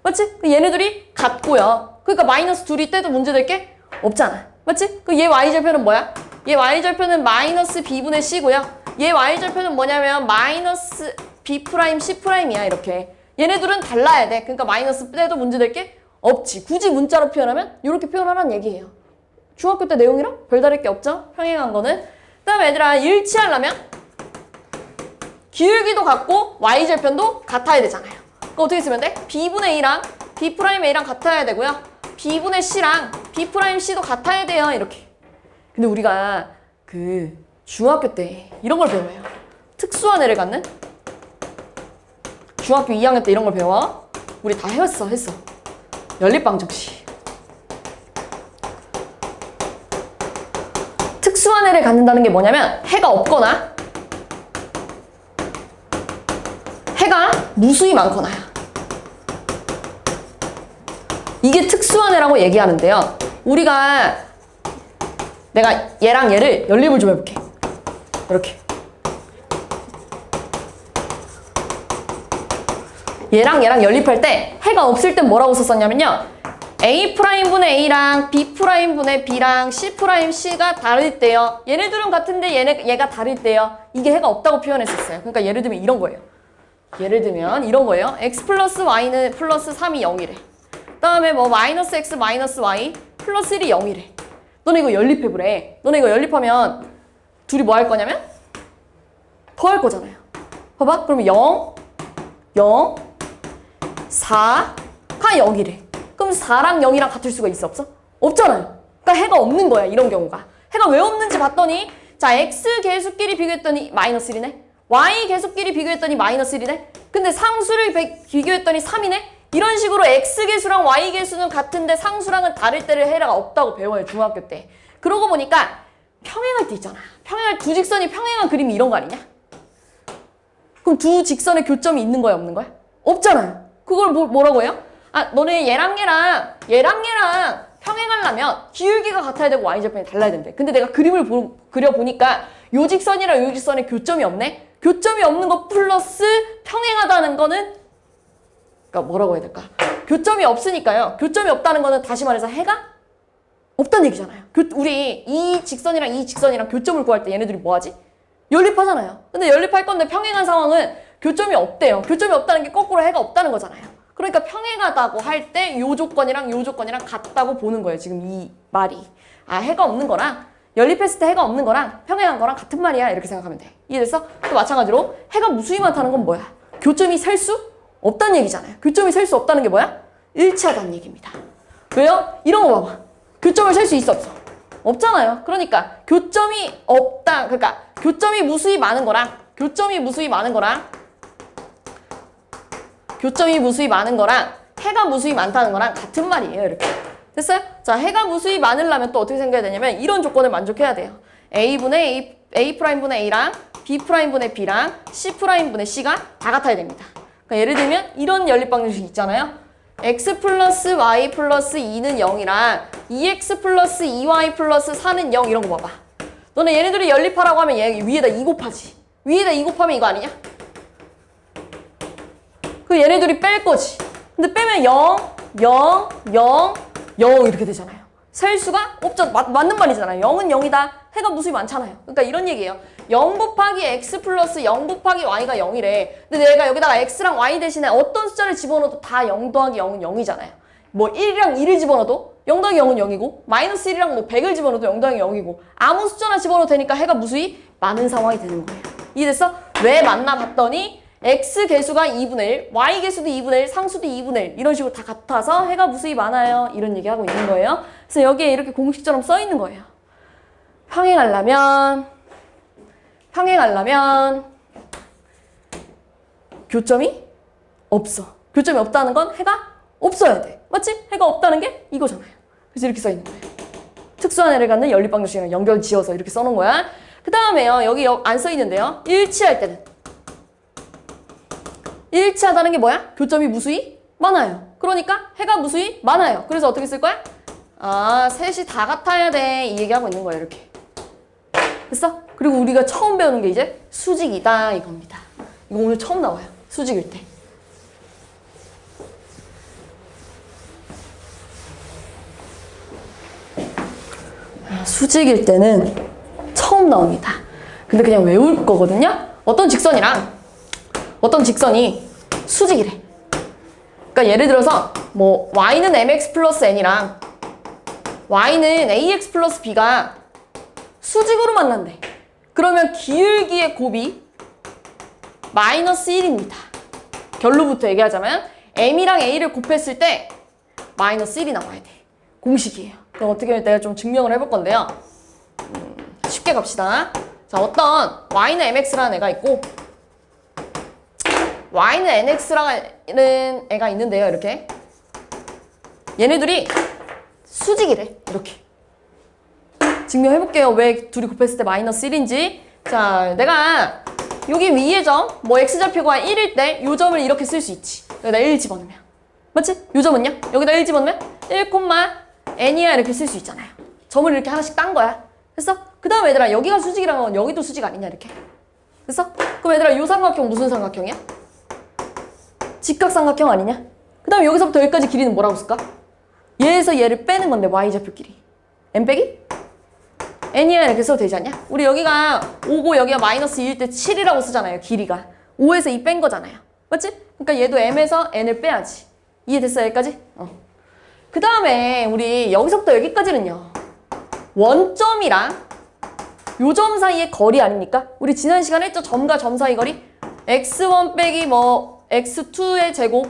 맞지? 얘네들이 같고요. 그러니까 마이너스 둘이 떼도 문제될 게 없잖아. 맞지? 그럼 얘 y절편은 뭐야? 얘 y절편은 마이너스 b분의 c고요. 얘 y절편은 뭐냐면 마이너스 b 프라임 c 프라임이야 이렇게. 얘네들은 달라야 돼. 그러니까 마이너스 떼도 문제될 게 없지. 굳이 문자로 표현하면 이렇게 표현하라는 얘기예요. 중학교 때 내용이랑 별다를 게 없죠? 평행한 거는. 그 다음에 얘들아 일치하려면 기울기도 같고 y절편도 같아야 되잖아요. 그럼 어떻게 쓰면 돼? b분의 a랑 b 프라임 a랑 같아야 되고요. b분의 c랑 b 프라임 c도 같아야 돼요. 이렇게. 근데 우리가 그 중학교 때 이런 걸 배워요. 특수한 애를 갖는 중학교 2학년 때 이런 걸 배워. 우리 다 했어. 연립방정식. 특수한 애를 갖는다는 게 뭐냐면 해가 없거나 해가 무수히 많거나야. 이게 특수한 애라고 얘기하는데요. 내가 얘랑 얘를 연립을 좀 해볼게. 이렇게. 얘랑 연립할 때 해가 없을 땐 뭐라고 썼었냐면요. A'분의 A랑 B'분의 B랑 C'C가 다를 때요. 얘네들은 같은데 얘가 다를 때요. 이게 해가 없다고 표현했었어요. 그러니까 예를 들면 이런 거예요. 예를 들면 이런 거예요. x 플러스 y는 플러스 3이 0이래. 그 다음에 뭐 마이너스 x 마이너스 y 플러스 1이 0이래. 너네 이거 연립해보래. 너네 이거 연립하면 둘이 뭐 할 거냐면 더할 거잖아요. 봐봐. 그러면 0, 0, 4, 가 0이래. 그럼 4랑 0이랑 같을 수가 있어 없어? 없잖아요. 그러니까 해가 없는 거야 이런 경우가. 해가 왜 없는지 봤더니 자 x 계수끼리 비교했더니 마이너스 1이네. y 계수끼리 비교했더니 마이너스 1이네. 근데 상수를 비교했더니 3이네. 이런 식으로 x 계수랑 y 계수는 같은데 상수랑은 다를 때를 해가 없다고 배워요 중학교 때. 그러고 보니까 평행할 때 있잖아. 평행할 두 직선이 평행한 그림이 이런 거 아니냐? 그럼 두 직선에 교점이 있는 거야 없는 거야? 없잖아요. 그걸 뭐라고 해요? 아 너네 얘랑 평행하려면 기울기가 같아야 되고 y절편이 달라야 된대. 근데 내가 그림을 그려보니까 요 직선이랑 요 직선에 교점이 없네? 교점이 없는 거 플러스 평행하다는 거는 그러니까 뭐라고 해야 될까? 교점이 없으니까요. 교점이 없다는 거는 다시 말해서 해가 없다는 얘기잖아요. 우리 이 직선이랑 교점을 구할 때 얘네들이 뭐하지? 연립하잖아요. 근데 연립할 건데 평행한 상황은 교점이 없대요. 교점이 없다는 게 거꾸로 해가 없다는 거잖아요. 그러니까 평행하다고 할 때 요 조건이랑 요 조건이랑 같다고 보는 거예요. 지금 이 말이. 아 해가 없는 거랑 연립했을 때 해가 없는 거랑 평행한 거랑 같은 말이야. 이렇게 생각하면 돼. 이해됐어? 또 마찬가지로 해가 무수히 많다는 건 뭐야? 교점이 셀 수 없다는 얘기잖아요. 교점이 셀 수 없다는 게 뭐야? 일치하다는 얘기입니다. 왜요? 이런 거 봐봐. 교점을 셀 수 있어 없어? 없잖아요. 그러니까 교점이 없다. 그러니까 교점이 무수히 많은 거랑 해가 무수히 많다는 거랑 같은 말이에요. 이렇게. 됐어요? 자, 해가 무수히 많으려면 또 어떻게 생겨야 되냐면 이런 조건을 만족해야 돼요. A분의 A'분의 A랑 B'분의 B랑 C'분의 C가 다 같아야 됩니다. 그러니까 예를 들면 이런 연립 방정식 있잖아요. x 플러스 y 플러스 2는 0이랑 2x 플러스 2y 플러스 4는 0 이런 거 봐봐. 너네 얘네들이 연립하라고 하면 얘 위에다 2 곱하지. 위에다 2 곱하면 이거 아니냐? 그 얘네들이 뺄 거지. 근데 빼면 0, 0, 0, 0 이렇게 되잖아요. 셀 수가 없죠. 맞는 말이잖아요. 0은 0이다. 해가 무수히 많잖아요. 그러니까 이런 얘기예요. 0 곱하기 x 플러스 0 곱하기 y가 0이래. 근데 내가 여기다가 x랑 y 대신에 어떤 숫자를 집어넣어도 다 0 더하기 0은 0이잖아요. 뭐 1이랑 2를 집어넣어도 0 더하기 0은 0이고 마이너스 1이랑 뭐 100을 집어넣어도 0 더하기 0이고 아무 숫자나 집어넣어도 되니까 해가 무수히 많은 상황이 되는 거예요. 이해됐어? 왜 맞나 봤더니 x 개수가 2분의 1, y 개수도 2분의 1, 상수도 2분의 1 이런 식으로 다 같아서 해가 무수히 많아요. 이런 얘기하고 있는 거예요. 그래서 여기에 이렇게 공식처럼 써 있는 거예요. 평행하려면 교점이 없어. 교점이 없다는 건 해가 없어야 돼. 맞지? 해가 없다는 게 이거잖아요. 그래서 이렇게 써 있는 거예요. 특수한 애를 갖는 연립방정식이랑 연결 지어서 이렇게 써놓은 거야. 그 다음에요. 여기 안 써 있는데요. 일치할 때는 일치하다는 게 뭐야? 교점이 무수히 많아요. 그러니까 해가 무수히 많아요. 그래서 어떻게 쓸 거야? 아, 셋이 다 같아야 돼. 이 얘기하고 있는 거야. 이렇게. 됐어? 그리고 우리가 처음 배우는 게 이제 수직이다 이겁니다. 이거 오늘 처음 나와요. 수직일 때. 수직일 때는 처음 나옵니다. 근데 그냥 외울 거거든요. 어떤 직선이 수직이래. 그러니까 예를 들어서 뭐 y는 mx 플러스 n이랑 y는 ax 플러스 b가 수직으로 만난대. 그러면 기울기의 곱이 마이너스 1입니다. 결론부터 얘기하자면 m이랑 a를 곱했을 때 마이너스 1이 나와야 돼. 공식이에요. 그럼 어떻게 하면 내가 좀 증명을 해볼 건데요. 쉽게 갑시다. 자, 어떤 y는 mx라는 애가 있고 y는 nx라는 애가 있는데요. 이렇게 얘네들이 수직이래. 이렇게 증명해볼게요. 왜 둘이 곱했을 때 마이너스 1인지. 자, 내가 여기 위의 점, 뭐 x좌표가 1일 때 이 점을 이렇게 쓸 수 있지. 여기다 1 집어넣으면. 맞지? 이 점은요? 여기다 1 집어넣으면 1, n이야 이렇게 쓸 수 있잖아요. 점을 이렇게 하나씩 딴 거야. 됐어? 그 다음 얘들아 여기가 수직이라면 여기도 수직 아니냐 이렇게. 됐어? 그럼 얘들아 이 삼각형 무슨 삼각형이야? 직각삼각형 아니냐? 그 다음에 여기서부터 여기까지 길이는 뭐라고 쓸까? 얘에서 얘를 빼는 건데 y좌표 길이 n 빼기? n이야 이렇게 써도 되지 않냐? 우리 여기가 5고 여기가 마이너스 2일 때 7이라고 쓰잖아요. 길이가 5에서 2 뺀 거잖아요. 맞지? 그러니까 얘도 m에서 n을 빼야지. 이해됐어 여기까지? 그 다음에 우리 여기서부터 여기까지는요 원점이랑 요 점 사이의 거리 아닙니까? 우리 지난 시간에 했죠? 점과 점 사이 거리 x1 빼기 뭐 x2의 제곱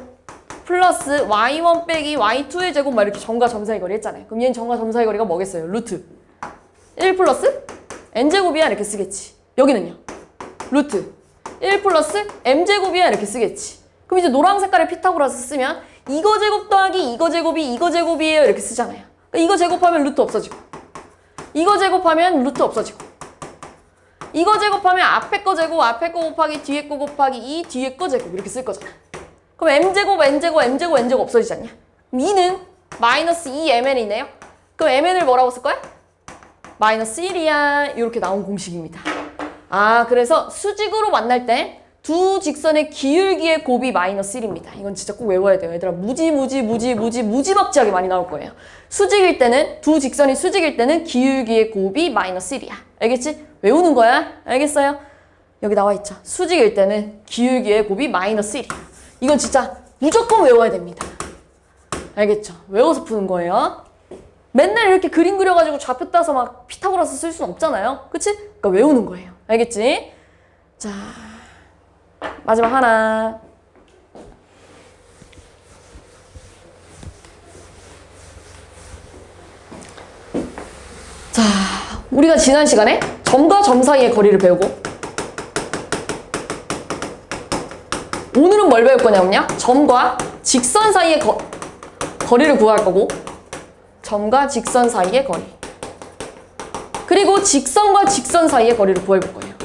플러스 y1 빼기 y2의 제곱 막 이렇게 점과 점 사이 거리 했잖아요. 그럼 얘는 점과 점 사이 거리가 뭐겠어요? 루트 1 플러스 n제곱이야 이렇게 쓰겠지. 여기는요. 루트 1 플러스 m제곱이야 이렇게 쓰겠지. 그럼 이제 노란 색깔의 피타고라스 쓰면 이거 제곱 더하기 이거 제곱이 이거 제곱이에요 이렇게 쓰잖아요. 그러니까 이거 제곱하면 루트 없어지고 이거 제곱하면 루트 없어지고 이거 제곱하면 앞에 거 제곱 앞에 거 곱하기 뒤에 거 곱하기 이 뒤에 거 제곱 이렇게 쓸 거잖아. 그럼 m제곱 n제곱 m제곱 n제곱 없어지지 않냐? 그럼 2는 마이너스 2mn이네요. 그럼 mn을 뭐라고 쓸 거야? 마이너스 1이야. 이렇게 나온 공식입니다. 아, 그래서 수직으로 만날 때 두 직선의 기울기의 곱이 마이너스 1입니다. 이건 진짜 꼭 외워야 돼요. 얘들아 무지막지하게 많이 나올 거예요. 수직일 때는 두 직선이 수직일 때는 기울기의 곱이 마이너스 1이야. 알겠지? 외우는 거야. 알겠어요? 여기 나와 있죠. 수직일 때는 기울기의 곱이 마이너스 1이야. 이건 진짜 무조건 외워야 됩니다. 알겠죠? 외워서 푸는 거예요. 맨날 이렇게 그림 그려가지고 좌표 따서 막 피타고라스 쓸 수는 없잖아요. 그치? 그러니까 외우는 거예요. 알겠지? 자, 마지막 하나. 자, 우리가 지난 시간에 점과 점 사이의 거리를 배우고 오늘은 뭘 배울 거냐면요. 점과 직선 사이의 거리를 구할 거고 점과 직선 사이의 거리 그리고 직선과 직선 사이의 거리를 구해볼 거예요.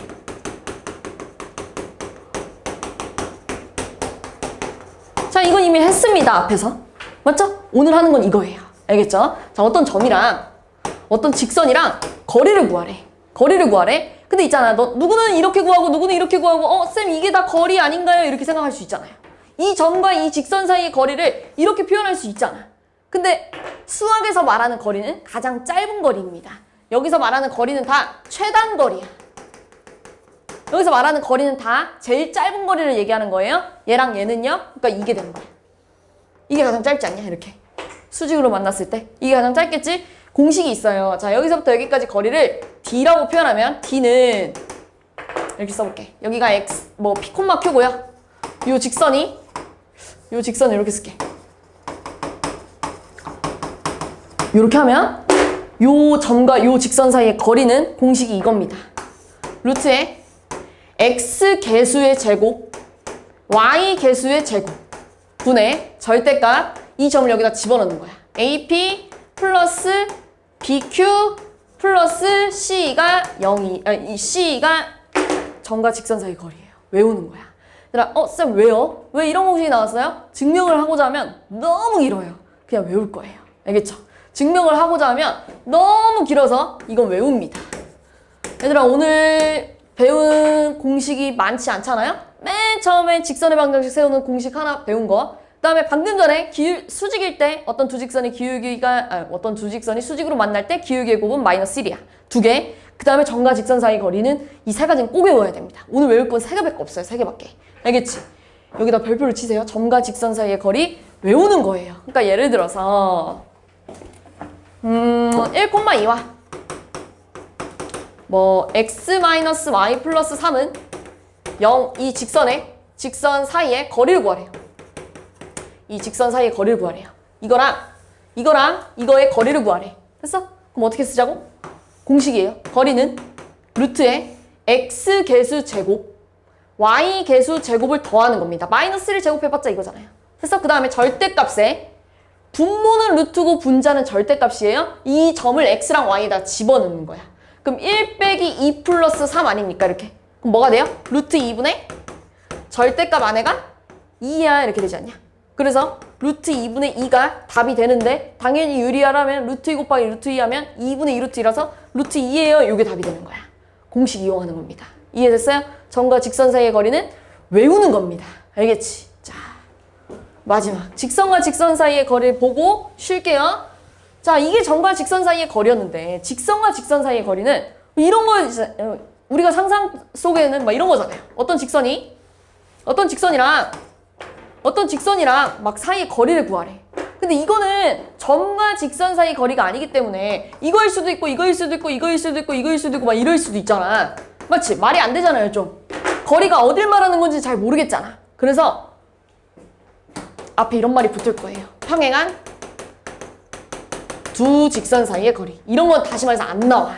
자, 이건 이미 했습니다. 앞에서. 맞죠? 오늘 하는 건 이거예요. 알겠죠? 자, 어떤 점이랑 어떤 직선이랑 거리를 구하래. 거리를 구하래. 근데 있잖아. 누구는 이렇게 구하고 누구는 이렇게 구하고 쌤 이게 다 거리 아닌가요? 이렇게 생각할 수 있잖아요. 이 점과 이 직선 사이의 거리를 이렇게 표현할 수 있잖아. 근데 수학에서 말하는 거리는 가장 짧은 거리입니다. 여기서 말하는 거리는 다 최단 거리야. 여기서 말하는 거리는 다 제일 짧은 거리를 얘기하는 거예요. 얘랑 얘는요. 그러니까 이게 되는 거야. 이게 가장 짧지 않냐? 이렇게. 수직으로 만났을 때. 이게 가장 짧겠지? 공식이 있어요. 자, 여기서부터 여기까지 거리를 D라고 표현하면 D는 이렇게 써볼게. 여기가 X, 뭐 P, Q고요. 요 직선을 이렇게 쓸게. 이렇게 하면 요 점과 요 직선 사이의 거리는 공식이 이겁니다. 루트에 x 개수의 제곱, y 개수의 제곱 분의 절대값 이 점을 여기다 집어넣는 거야. AP 플러스 BQ 플러스 C가 0이, C가 점과 직선 사이 거리예요. 외우는 거야. 얘들아, 쌤 왜요? 왜 이런 공식이 나왔어요? 증명을 하고자 하면 너무 길어요. 그냥 외울 거예요. 알겠죠? 증명을 하고자 하면 너무 길어서 이건 외웁니다. 얘들아, 오늘 배운 공식이 많지 않잖아요? 맨 처음에 직선의 방정식 세우는 공식 하나 배운 거. 그 다음에 방금 전에 수직일 때 어떤 두 직선이 수직으로 만날 때 기울기의 곱은 마이너스 1이야. 2개. 그 다음에 점과 직선 사이 거리는 이 세 가지는 꼭 외워야 됩니다. 오늘 외울 건 3개밖에 없어요. 3개밖에. 알겠지? 여기다 별표를 치세요. 점과 직선 사이의 거리 외우는 거예요. 그러니까 예를 들어서 1,2와 x-y 플러스 3은 0, 이 직선 사이의 거리를 구하래요. 이 직선 사이의 거리를 구하래요. 이거랑 이거의 거리를 구하래. 됐어? 그럼 어떻게 쓰자고? 공식이에요. 거리는 루트에 x 개수 제곱, y 개수 제곱을 더하는 겁니다. 마이너스를 제곱해봤자 이거잖아요. 됐어? 그 다음에 절대값에 분모는 루트고 분자는 절대값이에요. 이 점을 x랑 y에다 집어넣는 거야. 그럼 1 빼기 2 플러스 3 아닙니까? 이렇게. 그럼 뭐가 돼요? 루트 2분의 절대값 안에가 2야. 이렇게 되지 않냐? 그래서 루트 2분의 2가 답이 되는데 당연히 유리하라면 루트 2 곱하기 루트 2 하면 2분의 2 루트 2라서 루트 2예요. 이게 답이 되는 거야. 공식 이용하는 겁니다. 이해됐어요? 점과 직선 사이의 거리는 외우는 겁니다. 알겠지? 자, 마지막. 직선과 직선 사이의 거리를 보고 쉴게요. 자, 이게 점과 직선 사이의 거리였는데 직선과 직선 사이의 거리는 이런 거 우리가 상상 속에는 막 이런 거잖아요. 어떤 직선이랑 막 사이의 거리를 구하래. 근데 이거는 점과 직선 사이 거리가 아니기 때문에 이거일 수도 있고 이거일 수도 있고 이거일 수도 있고 이거일 수도 있고 막 이럴 수도 있잖아. 맞지? 말이 안 되잖아요. 좀 거리가 어딜 말하는 건지 잘 모르겠잖아. 그래서 앞에 이런 말이 붙을 거예요. 평행한 두 직선 사이의 거리. 이런 건 다시 말해서 안 나와.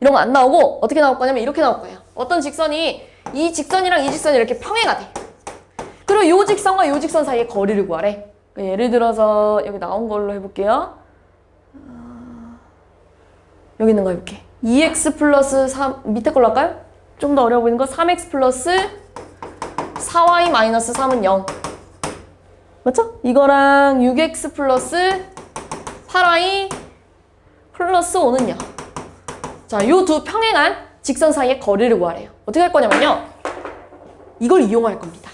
이런 거 안 나오고 어떻게 나올 거냐면 이렇게 나올 거예요. 어떤 직선이 이 직선이랑 이 직선이 이렇게 평행하대. 그리고 이 직선과 이 직선 사이의 거리를 구하래. 예를 들어서 여기 나온 걸로 해볼게요. 여기 있는 거 해볼게. 2x 플러스 3, 밑에 걸로 할까요? 좀 더 어려워 보이는 거 3x 플러스 4y 마이너스 3은 0. 맞죠? 이거랑 6x 플러스 8y 플러스 5는 0. 자, 요 두 평행한 직선 사이의 거리를 구하래요. 어떻게 할 거냐면요. 이걸 이용할 겁니다.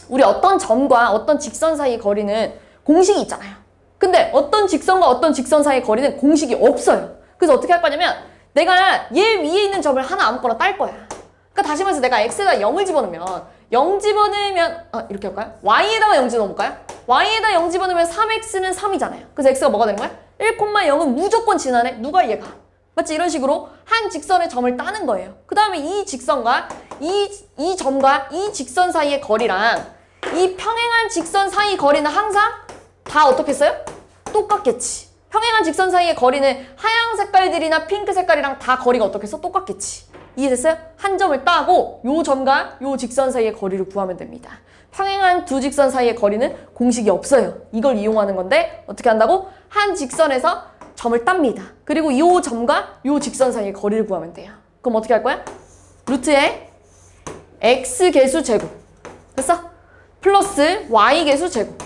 우리 어떤 점과 어떤 직선 사이의 거리는 공식이 있잖아요. 근데 어떤 직선과 어떤 직선 사이의 거리는 공식이 없어요. 그래서 어떻게 할 거냐면 내가 얘 위에 있는 점을 하나 아무거나 딸 거야. 그러니까 다시 말해서 내가 x에다 0을 집어넣으면 0 집어넣으면 이렇게 할까요? y에다가 0 집어넣을까요? y에다 0 집어넣으면 3x는 3이잖아요. 그래서 x가 뭐가 되는 거야? 1,0은 무조건 지나네. 누가 얘가? 맞지? 이런 식으로 한 직선의 점을 따는 거예요. 그 다음에 이 직선과 이 점과 이 직선 사이의 거리랑 이 평행한 직선 사이 거리는 항상 다 어떻게 써요? 똑같겠지. 평행한 직선 사이의 거리는 하얀 색깔들이나 핑크 색깔이랑 다 거리가 어떻게 써? 똑같겠지. 이해됐어요? 한 점을 따고 요 점과 요 직선 사이의 거리를 구하면 됩니다. 평행한 두 직선 사이의 거리는 공식이 없어요. 이걸 이용하는 건데 어떻게 한다고? 한 직선에서 점을 땁니다. 그리고 요 점과 요 직선 사이의 거리를 구하면 돼요. 그럼 어떻게 할 거야? 루트에 x 개수 제곱 됐어? 플러스 y 개수 제곱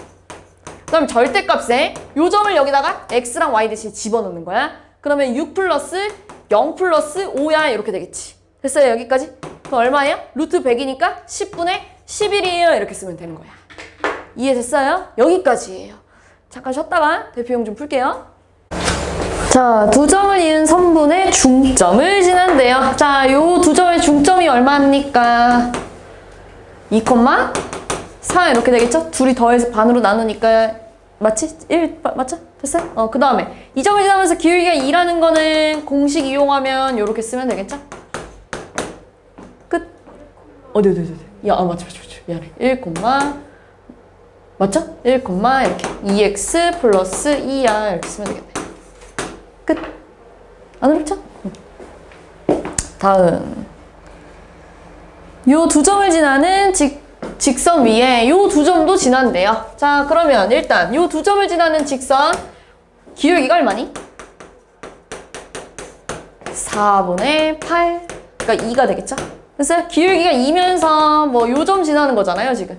그 다음 절대값에 요 점을 여기다가 x랑 y 대신 집어넣는 거야. 그러면 6 플러스 0 플러스 5야 이렇게 되겠지. 됐어요? 여기까지? 그럼 얼마예요? 루트 100이니까 10분의 11이에요. 이렇게 쓰면 되는 거야. 이해됐어요? 여기까지예요. 잠깐 쉬었다가 대표용 좀 풀게요. 자, 두 점을 이은 선분의 중점을 지난대요. 자, 요 두 점의 중점이 얼마입니까? 2,4 이렇게 되겠죠? 둘이 더해서 반으로 나누니까 맞지? 1 맞죠? 됐어요? 그 다음에 이 점을 지나면서 기울기가 2라는 거는 공식 이용하면 이렇게 쓰면 되겠죠? 끝. 어디. 야, 맞죠. 미안해. 1, 맞죠? 1, 이렇게 2x 플러스 2야 이렇게 쓰면 되겠네. 끝. 안 어렵죠? 다음. 요 두 점을 지나는 직선 위에 요 두 점도 지난대요. 자, 그러면 일단 요 두 점을 지나는 직선 기울기가 얼마니? 4분의 8. 그러니까 2가 되겠죠? 됐어요? 기울기가 2면서 뭐 요 점 지나는 거잖아요, 지금.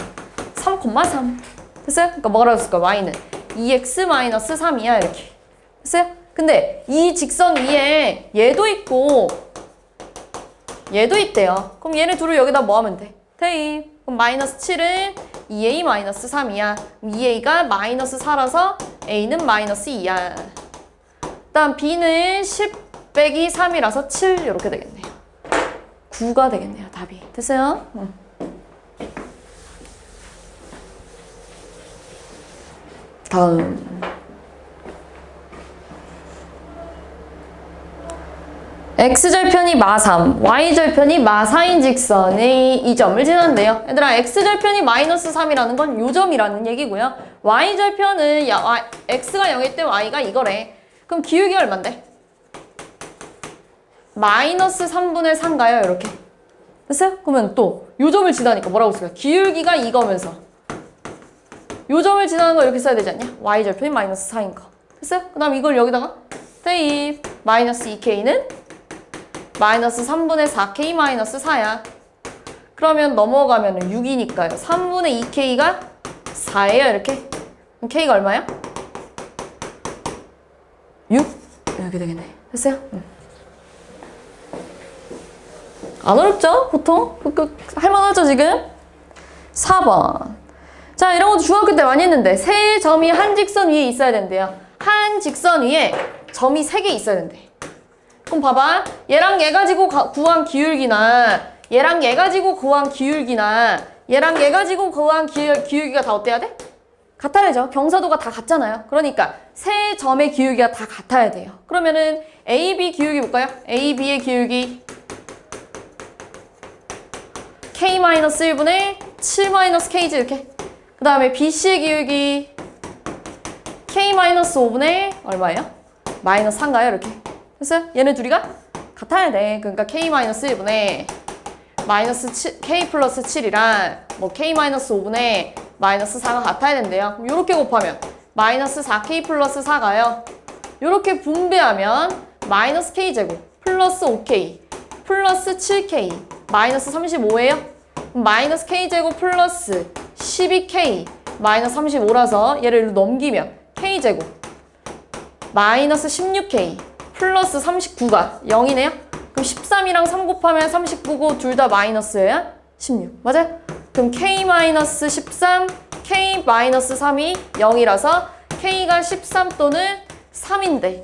3,3. 됐어요? 그러니까 뭐라고 했을까? y는 2x-3이야, 이렇게. 됐어요? 근데 이 직선 위에 얘도 있고 얘도 있대요. 그럼 얘네 둘을 여기다 뭐 하면 돼? 대입. 그럼 마이너스 7은 2a 마이너스 3이야. 2a가 마이너스 4라서 a는 마이너스 2야. 일단 b는 10 빼기 3이라서 7 이렇게 되겠네요. 9가 되겠네요. 답이. 됐어요? 다음. x절편이 마3, y절편이 마4인 직선의 이 점을 지난대요. 얘들아, x절편이 마이너스 3이라는 건 요 점이라는 얘기고요. y절편은 x가 0일 때 y가 이거래. 그럼 기울기가 얼만데? 마이너스 3분의 4인가요? 이렇게. 됐어요? 그러면 또 요 점을 지나니까 뭐라고 쓸까요? 기울기가 이거면서 요 점을 지나는 거 이렇게 써야 되지 않냐? y절편이 마이너스 4인 거. 됐어요? 그 다음 이걸 여기다가 대입. 마이너스 2k는 마이너스 3분의 4k 마이너스 4야. 그러면 넘어가면 6이니까요. 3분의 2k가 4예요. 이렇게. 그럼 k가 얼마야? 6? 이렇게 되겠네. 됐어요? 안 어렵죠? 보통? 할만하죠 지금? 4번. 자, 이런 것도 중학교 때 많이 했는데 세 점이 한 직선 위에 있어야 된대요. 한 직선 위에 점이 3개 있어야 된대. 그럼 봐봐. 얘랑 얘 가지고 구한 기울기나 얘랑 얘 가지고 구한 기울기나 얘랑 얘 가지고 구한 기울기가 다 어때야 돼? 같아야죠. 경사도가 다 같잖아요. 그러니까 세 점의 기울기가 다 같아야 돼요. 그러면은 AB 기울기 볼까요? AB의 기울기 K-1분의 7-K지 이렇게. 그 다음에 BC의 기울기 K-5분의 얼마예요? 마이너스 4인가요? 이렇게. 됐어요? 얘네 둘이가 같아야 돼. 그러니까 K-1분의 K 플러스 7이랑 뭐 K-5분의 마이너스 4가 같아야 된대요. 그럼 요렇게 곱하면 마이너스 4K 플러스 4가요. 요렇게 분배하면 마이너스 K제곱 플러스 5K 플러스 7K 마이너스 35예요. 마이너스 K제곱 플러스 12K 마이너스 35라서 얘를 넘기면 K제곱 마이너스 16K 플러스 39가 0이네요. 그럼 13이랑 3 곱하면 39고 둘 다 마이너스여야 16. 맞아요? 그럼 K-13, K-3이 0이라서 K가 13 또는 3인데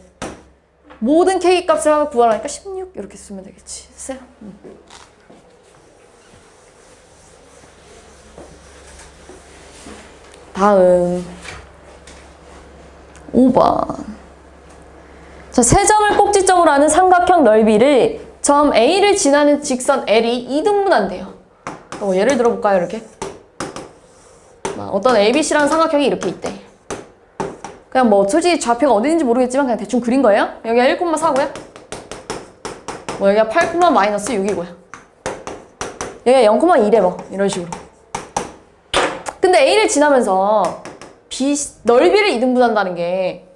모든 K 값을 구하라니까 16 이렇게 쓰면 되겠지. 됐어요? 다음 5번. 자, 세 점을 꼭지점으로 하는 삼각형 넓이를 점 A를 지나는 직선 L이 2등분한대요. 예를 들어볼까요? 이렇게 어떤 ABC라는 삼각형이 이렇게 있대. 그냥 뭐 솔직히 좌표가 어디인지 모르겠지만 그냥 대충 그린 거예요. 여기가 1,4고요. 뭐 여기가 8,-6이고요. 여기가 0,2래 뭐 이런 식으로. 근데 A를 지나면서 넓이를 2등분한다는 게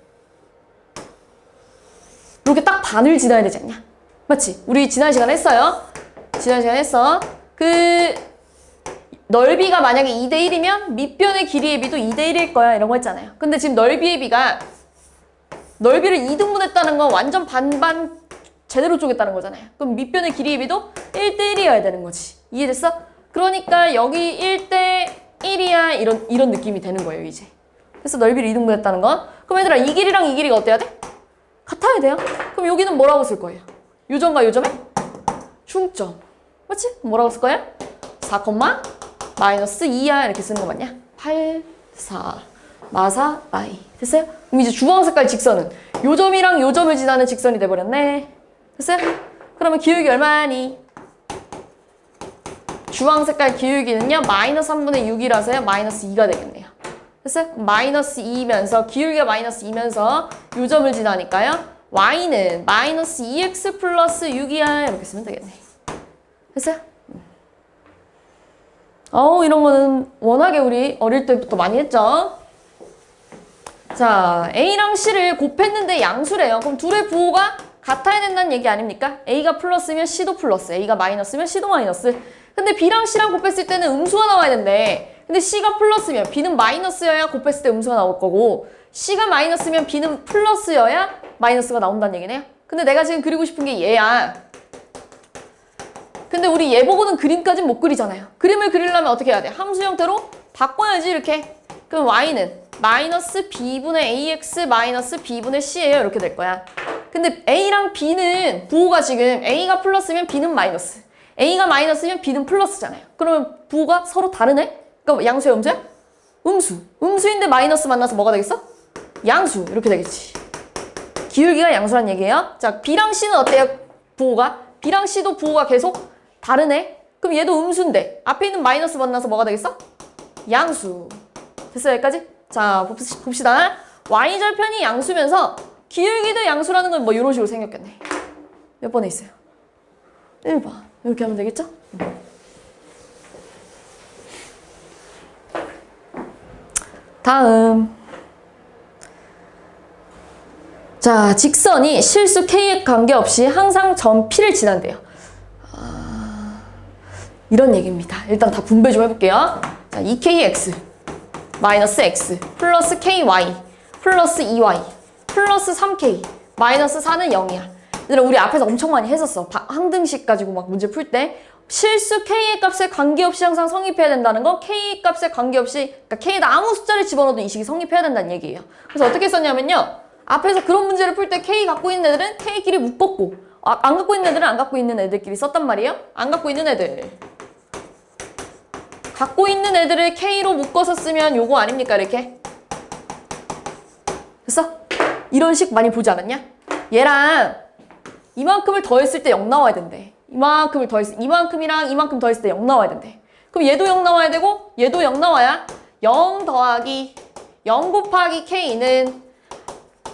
이렇게 딱 반을 지나야 되지 않냐? 맞지? 우리 지난 시간에 했어요. 지난 시간에 했어. 그 넓이가 만약에 2대1이면 밑변의 길이의 비도 2대1일 거야 이런 거 했잖아요. 근데 지금 넓이의 비가 넓이를 2등분했다는 건 완전 반반 제대로 쪼갰다는 거잖아요. 그럼 밑변의 길이의 비도 1대1이어야 되는 거지. 이해됐어? 그러니까 여기 1대1이야 이런 느낌이 되는 거예요 이제. 그래서 넓이를 2등분했다는 건. 그럼 얘들아 이 길이랑 이 길이가 어때야 돼? 같아야 돼요. 그럼 여기는 뭐라고 쓸 거예요? 요점과 요점의 중점. 맞지? 뭐라고 쓸 거예요? 4, 마이너스 2야 이렇게 쓰는 거 맞냐? 8, 4, 마사, 마이. 됐어요? 그럼 이제 주황 색깔 직선은 요점이랑 요점을 지나는 직선이 돼버렸네. 됐어요? 그러면 기울기 얼마니? 주황 색깔 기울기는요 마이너스 3분의 6이라서요 마이너스 2가 되겠네요. 됐어요? 마이너스 2이면서 기울기가 마이너스 2면서 요점을 지나니까요 y는 마이너스 2x 플러스 6이야 이렇게 쓰면 되겠네. 됐어요? 이런 거는 워낙에 우리 어릴 때부터 많이 했죠. 자, A랑 C를 곱했는데 양수래요. 그럼 둘의 부호가 같아야 된다는 얘기 아닙니까? A가 플러스면 C도 플러스, A가 마이너스면 C도 마이너스. 근데 B랑 C랑 곱했을 때는 음수가 나와야 된대. 근데 C가 플러스면 B는 마이너스여야 곱했을 때 음수가 나올 거고 C가 마이너스면 B는 플러스여야 마이너스가 나온다는 얘기네요. 근데 내가 지금 그리고 싶은 게 얘야. 근데 우리 얘 보고는 그림까지는 못 그리잖아요. 그림을 그리려면 어떻게 해야 돼? 함수 형태로 바꿔야지 이렇게. 그럼 y는 마이너스 b분의 ax 마이너스 b분의 c예요. 이렇게 될 거야. 근데 a랑 b는 부호가 지금 a가 플러스면 b는 마이너스, a가 마이너스면 b는 플러스잖아요. 그러면 부호가 서로 다르네? 그러니까 양수야 음수야? 음수. 음수인데 마이너스 만나서 뭐가 되겠어? 양수. 이렇게 되겠지. 기울기가 양수란 얘기예요. 자, b랑 c는 어때요? 부호가? b랑 c도 부호가 계속 다르네? 그럼 얘도 음수인데 앞에 있는 마이너스 만나서 뭐가 되겠어? 양수. 됐어요? 여기까지? 자, 봅시다. y절편이 양수면서 기울기도 양수라는 건 뭐 이런 식으로 생겼겠네. 몇 번에 있어요? 1번. 이렇게 하면 되겠죠? 다음. 자, 직선이 실수 k에 관계없이 항상 점 P를 지난대요. 이런 얘기입니다. 일단 다 분배 좀 해볼게요. 자, 2kx 마이너스 x 플러스 ky 플러스 2y 플러스 3k 마이너스 4는 0이야. 얘들아 우리 앞에서 엄청 많이 했었어. 항등식 가지고 막 문제 풀 때 실수 k의 값에 관계없이 항상 성립해야 된다는 거, k의 값에 관계없이 그러니까 k에다 아무 숫자를 집어넣어도 이 식이 성립해야 된다는 얘기예요. 그래서 어떻게 썼냐면요. 앞에서 그런 문제를 풀 때 k 갖고 있는 애들은 k끼리 묶었고 안 갖고 있는 애들은 안 갖고 있는 애들끼리 썼단 말이에요. 안 갖고 있는 애들 갖고 있는 애들을 K로 묶어서 쓰면 요거 아닙니까? 이렇게. 됐어? 이런 식 많이 보지 않았냐? 얘랑 이만큼을 더했을 때 0 나와야 된대. 이만큼이랑 이만큼 더했을 때 0 나와야 된대. 그럼 얘도 0 나와야 되고 얘도 0 나와야 0 더하기 0 곱하기 k는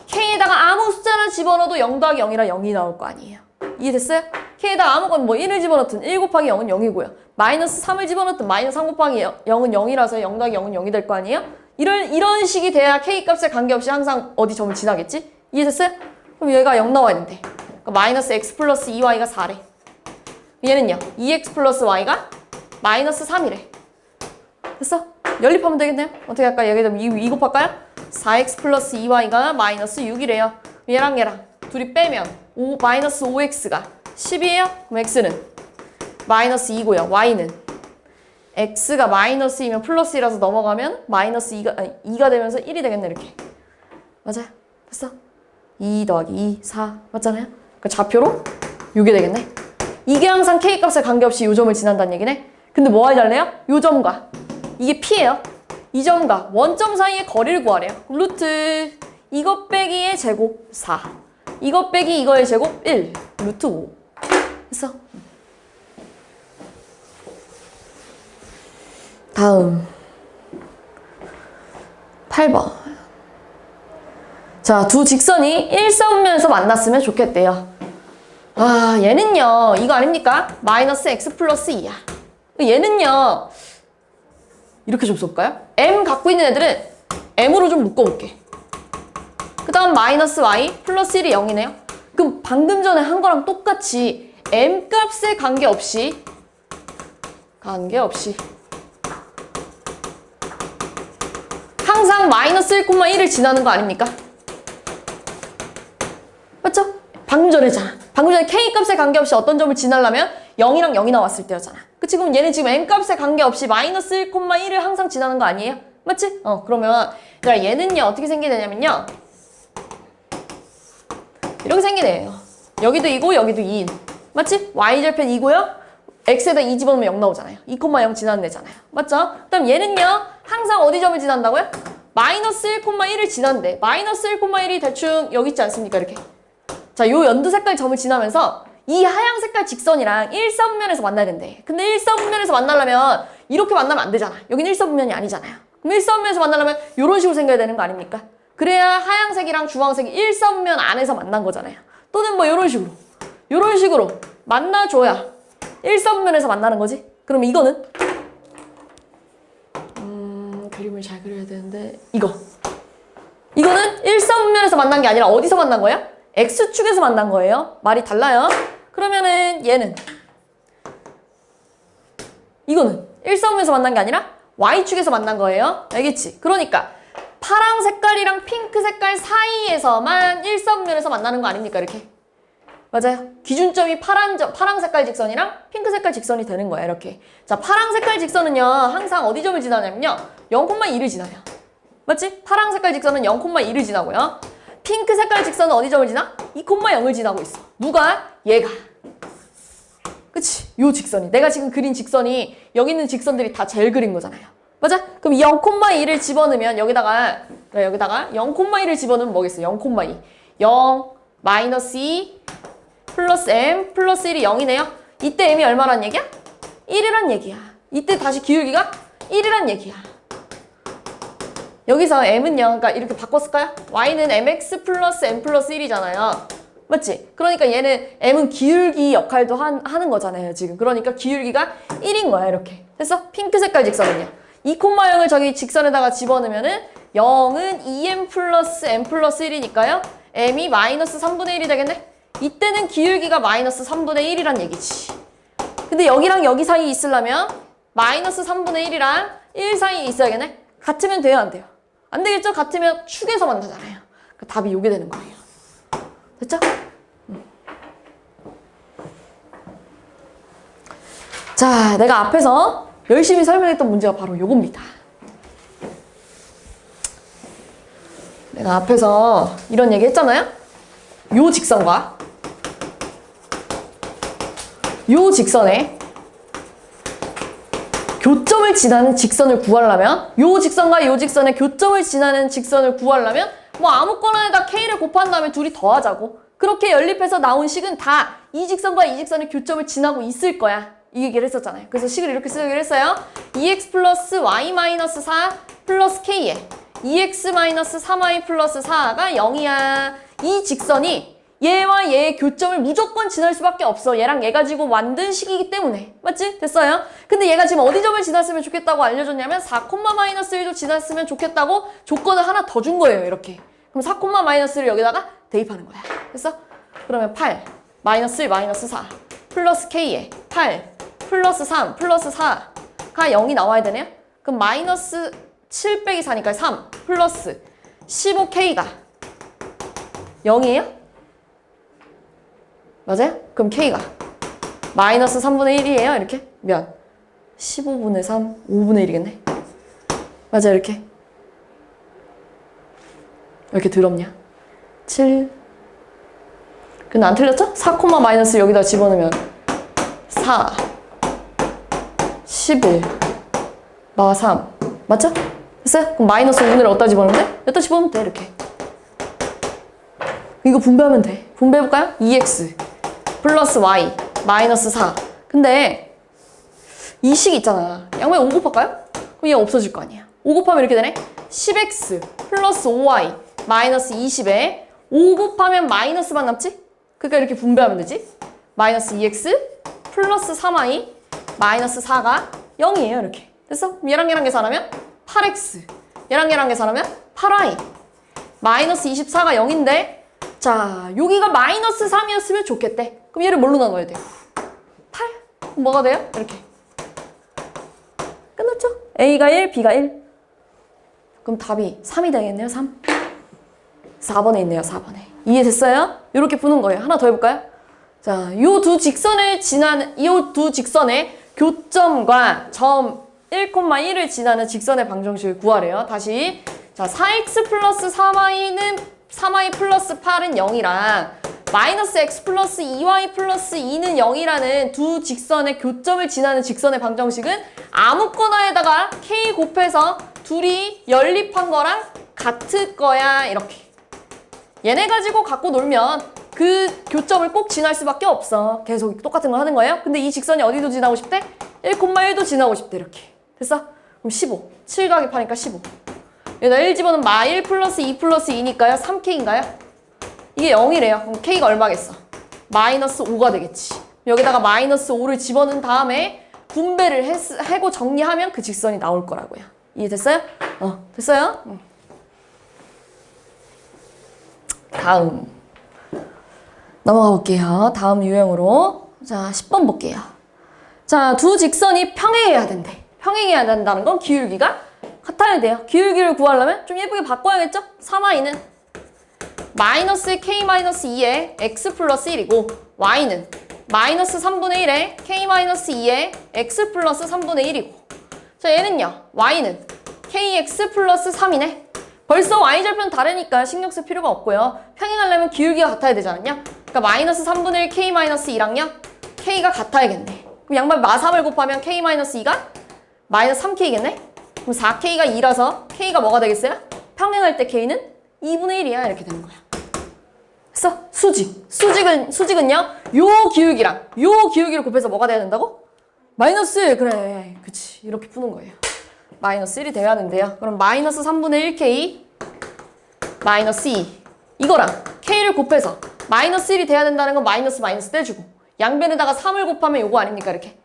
k에다가 아무 숫자를 집어넣어도 0 더하기 0이라 0이 나올 거 아니에요. 이해됐어요? k에다가 아무거나 뭐 1을 집어넣든 1 곱하기 0은 0이고요. 마이너스 3을 집어넣든 마이너스 3 곱하기 0은 0이라서 0 더하기 0은 0이 될 거 아니에요? 이런 식이 돼야 k 값에 관계없이 항상 어디 점을 지나겠지? 이해됐어요? 그럼 얘가 0 나와야 된대. 그러니까 마이너스 x 플러스 2y가 4래. 얘는요. 2x 플러스 y가 마이너스 3이래. 됐어? 연립하면 되겠네요? 어떻게 할까요? 여기다 2 곱할까요? 4x 플러스 2y가 마이너스 6이래요. 얘랑 얘랑 둘이 빼면 마이너스 5x가 10이에요? 그럼 x는 마이너스 2고요. y는 x가 마이너스 2면 플러스 1이라서 넘어가면 마이너스 2가 되면서 1이 되겠네. 이렇게. 맞아요? 됐어? 2 더하기 2, 4 맞잖아요? 그 좌표로 6이 되겠네. 이게 항상 k 값에 관계없이 요 점을 지난다는 얘기네. 근데 뭐가 달래요? 요 점과 이게 p예요. 이 점과 원점 사이의 거리를 구하래요. 루트 이것 빼기의 제곱 4 이것 빼기 이거의 제곱 1 루트 5 됐어? 다음 8번. 자, 두 직선이 일사분면에서 만났으면 좋겠대요. 아, 얘는요 이거 아닙니까? 마이너스 x 플러스 2야. 얘는요 이렇게 좀 써볼까요? m 갖고 있는 애들은 m으로 좀 묶어볼게. 그 다음 마이너스 y 플러스 1이 0이네요. 그럼 방금 전에 한 거랑 똑같이 m 값에 관계없이 항상 마이너스 1,1을 지나는 거 아닙니까? 맞죠? 방금 전에잖아. 방금 전에 k 값에 관계없이 어떤 점을 지나려면 0이랑 0이 나왔을 때였잖아. 그치? 그럼 얘는 지금 m 값에 관계없이 마이너스 1,1을 항상 지나는 거 아니에요? 맞지? 그러면 그러니까 얘는요 어떻게 생기냐면요 이렇게 생기네요. 여기도 2고 여기도 2인 맞지? y절편 2고요 x에다 2 집어넣으면 0 나오잖아요. 2,0 지나는 애잖아요. 맞죠? 그다음 얘는요 항상 어디 점을 지난다고요? 마이너스 1,1을 지난대. 마이너스 1,1이 대충 여기 있지 않습니까? 이렇게. 자, 요 연두 색깔 점을 지나면서 이 하양 색깔 직선이랑 일사분면에서 만나야 된대. 근데 일사분면에서 만나려면 이렇게 만나면 안 되잖아. 여긴 일사분면이 아니잖아요. 그럼 일사분면에서 만나려면 이런 식으로 생겨야 되는 거 아닙니까? 그래야 하양색이랑 주황색이 일사분면 안에서 만난 거잖아요. 또는 뭐 이런 식으로 만나줘야 일사분면에서 만나는 거지. 그럼 이거는 그림을 잘 그려야 되는데 이거는 일사분면에서 만난 게 아니라 어디서 만난 거예요? X축에서 만난 거예요. 말이 달라요. 그러면은 얘는 이거는 일사분면에서 만난 게 아니라 Y축에서 만난 거예요. 알겠지? 그러니까 파랑 색깔이랑 핑크 색깔 사이에서만 일사분면에서 만나는 거 아닙니까? 이렇게. 맞아요. 기준점이 파랑 색깔 직선이랑 핑크 색깔 직선이 되는 거야. 이렇게. 자, 파랑 색깔 직선은요. 항상 어디 점을 지나냐면요. 0,2를 지나요. 맞지? 파랑 색깔 직선은 0,2를 지나고요. 핑크 색깔 직선은 어디 점을 지나? 2,0을 지나고 있어. 누가? 얘가. 그치? 요 직선이. 내가 지금 그린 직선이 여기 있는 직선들이 다 제일 그린 거잖아요. 맞아? 그럼 0,2를 집어넣으면 여기다가 0,2를 집어넣으면 뭐겠어? 0,2. 0, 마이너스 2, 플러스 m, 플러스 1이 0이네요. 이때 m이 얼마란 얘기야? 1이란 얘기야. 이때 다시 기울기가 1이란 얘기야. 여기서 m은요, 그러니까 이렇게 바꿨을까요? y는 mx 플러스 m 플러스 1이잖아요. 맞지? 그러니까 얘는 m은 기울기 역할도 하는 거잖아요, 지금. 그러니까 기울기가 1인 거야, 이렇게. 됐어? 핑크 색깔 직선은요. 2,0을 저기 직선에다가 집어넣으면은 0은 2m 플러스 m 플러스 1이니까요. m이 마이너스 3분의 1이 되겠네? 이때는 기울기가 마이너스 3분의 1이란 얘기지. 근데 여기랑 여기 사이에 있으려면 마이너스 3분의 1이랑 1 사이에 있어야겠네? 같으면 돼요, 안 돼요? 안 되겠죠? 같으면 축에서 만나잖아요. 그 답이 요게 되는 거예요. 됐죠? 자, 내가 앞에서 열심히 설명했던 문제가 바로 요겁니다. 내가 앞에서 이런 얘기 했잖아요? 요 직선과 요 직선에 교점을 지나는 직선을 구하려면 요 직선과 요 직선의 교점을 지나는 직선을 구하려면 뭐 아무거나에다 K를 곱한 다음에 둘이 더하자고. 그렇게 연립해서 나온 식은 다 이 직선과 이 직선의 교점을 지나고 있을 거야. 이 얘기를 했었잖아요. 그래서 식을 이렇게 쓰기로 했어요. 2x 플러스 y 마이너스 4 플러스 K에 2x 마이너스 3y 플러스 4가 0이야. 이 직선이 얘와 얘의 교점을 무조건 지날 수밖에 없어. 얘랑 얘 가지고 만든 식이기 때문에. 맞지? 됐어요? 근데 얘가 지금 어디 점을 지났으면 좋겠다고 알려줬냐면 4, 마이너스 1도 지났으면 좋겠다고 조건을 하나 더 준 거예요. 이렇게. 그럼 4, 마이너스 1을 여기다가 대입하는 거야. 됐어? 그러면 8, 마이너스 1, 마이너스 4 플러스 K에 8 플러스 3 플러스 4가 0이 나와야 되네요? 그럼 마이너스 7 빼기 4니까 3 플러스 15K가 0이에요? 맞아요? 그럼 K가 마이너스 3분의 1이에요. 이렇게 몇? 15분의 3, 5분의 1이겠네. 맞아요. 이렇게. 왜 이렇게 더럽냐? 7. 근데 안 틀렸죠? 4, 마이너스 여기다 집어넣으면 4, 11, 마 3. 맞죠? 됐어요? 그럼 마이너스 5분의 1 어디다 집어넣으면 돼? 여기다 집어넣으면 돼. 이렇게. 이거 분배하면 돼. 분배해볼까요? 2x 플러스 y 마이너스 4. 근데 이 식 있잖아. 양변에 5 곱할까요? 그럼 얘 없어질 거 아니야. 5 곱하면 이렇게 되네. 10x 플러스 5y 마이너스 20에 5 곱하면 마이너스만 남지? 그러니까 이렇게 분배하면 되지. 마이너스 2x 플러스 3y 마이너스 4가 0이에요. 이렇게. 됐어? 그럼 얘랑 계산하면 8x 얘랑 계산하면 8y 마이너스 24가 0인데 자, 여기가 마이너스 3이었으면 좋겠대. 그럼 얘를 뭘로 나눠야 돼요? 8? 그럼 뭐가 돼요? 이렇게. 끝났죠? A가 1, B가 1. 그럼 답이 3이 되겠네요, 3. 4번에 있네요, 4번에. 이해됐어요? 이렇게 푸는 거예요. 하나 더 해볼까요? 자, 요 두 직선의 교점과 점 1,1을 지나는 직선의 방정식을 구하래요. 다시. 자, 4x 플러스 3y는 3y 플러스 8은 0이랑 마이너스 x 플러스 2y 플러스 2는 0이라는 두 직선의 교점을 지나는 직선의 방정식은 아무거나에다가 k 곱해서 둘이 연립한 거랑 같을 거야. 이렇게. 얘네 가지고 갖고 놀면 그 교점을 꼭 지날 수밖에 없어. 계속 똑같은 거 하는 거예요. 근데 이 직선이 어디도 지나고 싶대? 1,1도 지나고 싶대. 이렇게. 됐어? 그럼 15. 7 곱하기 8이니까 15. 여기다 1 집어넣으면 마 1 플러스 2 플러스 2니까요. 3K인가요? 이게 0이래요. 그럼 K가 얼마겠어? 마이너스 5가 되겠지. 여기다가 마이너스 5를 집어넣은 다음에 분배를 하고 정리하면 그 직선이 나올 거라고요. 이해됐어요? 됐어요? 다음. 넘어가 볼게요. 다음 유형으로. 자, 10번 볼게요. 자, 두 직선이 평행해야 된대. 평행해야 된다는 건 기울기가 같아야 돼요. 기울기를 구하려면 좀 예쁘게 바꿔야겠죠? 3y는 마이너스 k-2에 x 플러스 1이고 y는 마이너스 3분의 1에 k-2에 x 플러스 3분의 1이고 자, 얘는요. y는 kx 플러스 3이네. 벌써 y절편 다르니까 신경 쓸 필요가 없고요. 평행하려면 기울기가 같아야 되지 않았냐? 그러니까 마이너스 3분의 1 k-2랑요. k가 같아야겠네. 그럼 양변 마 3을 곱하면 k-2가 마이너스 3k겠네? 그럼 4k가 2라서 k가 뭐가 되겠어요? 평행할 때 k는 2분의 1이야. 이렇게 되는 거야. 그래서 수직은요. 요 기울기를 곱해서 뭐가 돼야 된다고? 마이너스 1. 그래. 그치. 이렇게 푸는 거예요. 마이너스 1이 돼야 하는데요. 그럼 마이너스 3분의 1k 마이너스 2 이거랑 k를 곱해서 마이너스 1이 돼야 된다는 건 마이너스 떼주고 양변에다가 3을 곱하면 요거 아닙니까? 이렇게.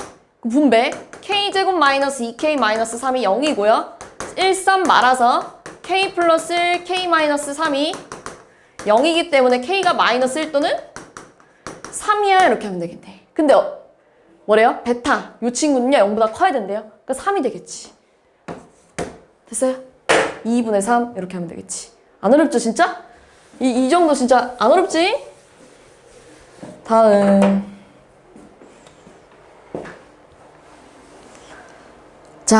분배 k제곱 마이너스 2k 마이너스 3이 0이고요. 1, 3 말아서 k 플러스 1, k 마이너스 3이 0이기 때문에 k가 마이너스 1 또는 3이야. 이렇게 하면 되겠네. 근데 뭐래요? 베타 요 친구는요 0보다 커야 된대요. 그러니까 3이 되겠지. 됐어요? 2분의 3 이렇게 하면 되겠지. 안 어렵죠 진짜? 이 정도 진짜 안 어렵지? 다음. 자,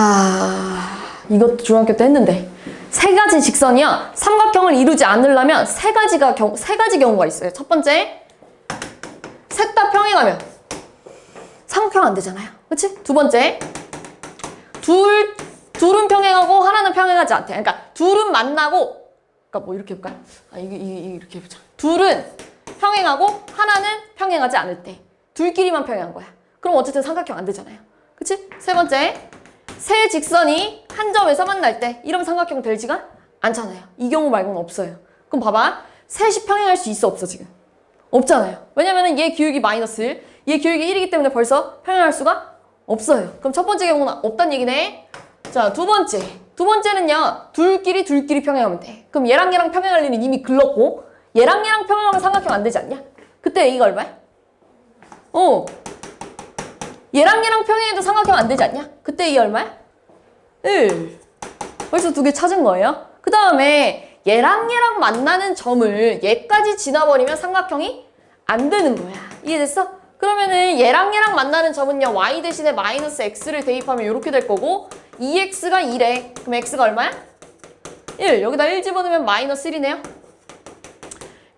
이것도 중학교 때 했는데 세 가지 직선이요. 삼각형을 이루지 않으려면 세 가지 경우가 있어요. 첫 번째, 셋 다 평행하면 삼각형 안 되잖아요. 그치? 두 번째, 둘은 평행하고 하나는 평행하지 않대. 그러니까 둘은 만나고, 그러니까 뭐 이렇게 해볼까요? 이렇게 해보자. 둘은 평행하고 하나는 평행하지 않을 때 둘끼리만 평행한 거야. 그럼 어쨌든 삼각형 안 되잖아요. 그치? 세 번째, 세 직선이 한 점에서 만날 때 이러면 삼각형 되지가 않잖아요. 이 경우 말고는 없어요. 그럼 봐봐. 셋이 평행할 수 있어 없어 지금? 없잖아요. 왜냐면은 얘 기울기 마이너스 1, 얘 기울기 1이기 때문에 벌써 평행할 수가 없어요. 그럼 첫 번째 경우는 없단 얘기네. 자, 두 번째는요. 둘끼리 평행하면 돼. 그럼 얘랑 평행할 일은 이미 글렀고 얘랑 평행하면 삼각형 안 되지 않냐? 그때 A가 얼마야? 얘랑 평행해도 삼각형 안 되지 않냐? 그때 A 얼마야? 1. 벌써 두 개 찾은 거예요. 그 다음에 얘랑 만나는 점을 얘까지 지나버리면 삼각형이 안 되는 거야. 이해됐어? 그러면은 얘랑 만나는 점은요. y 대신에 마이너스 x를 대입하면 이렇게 될 거고 2x가 2래. 그럼 x가 얼마야? 1. 여기다 1 집어넣으면 마이너스 1이네요.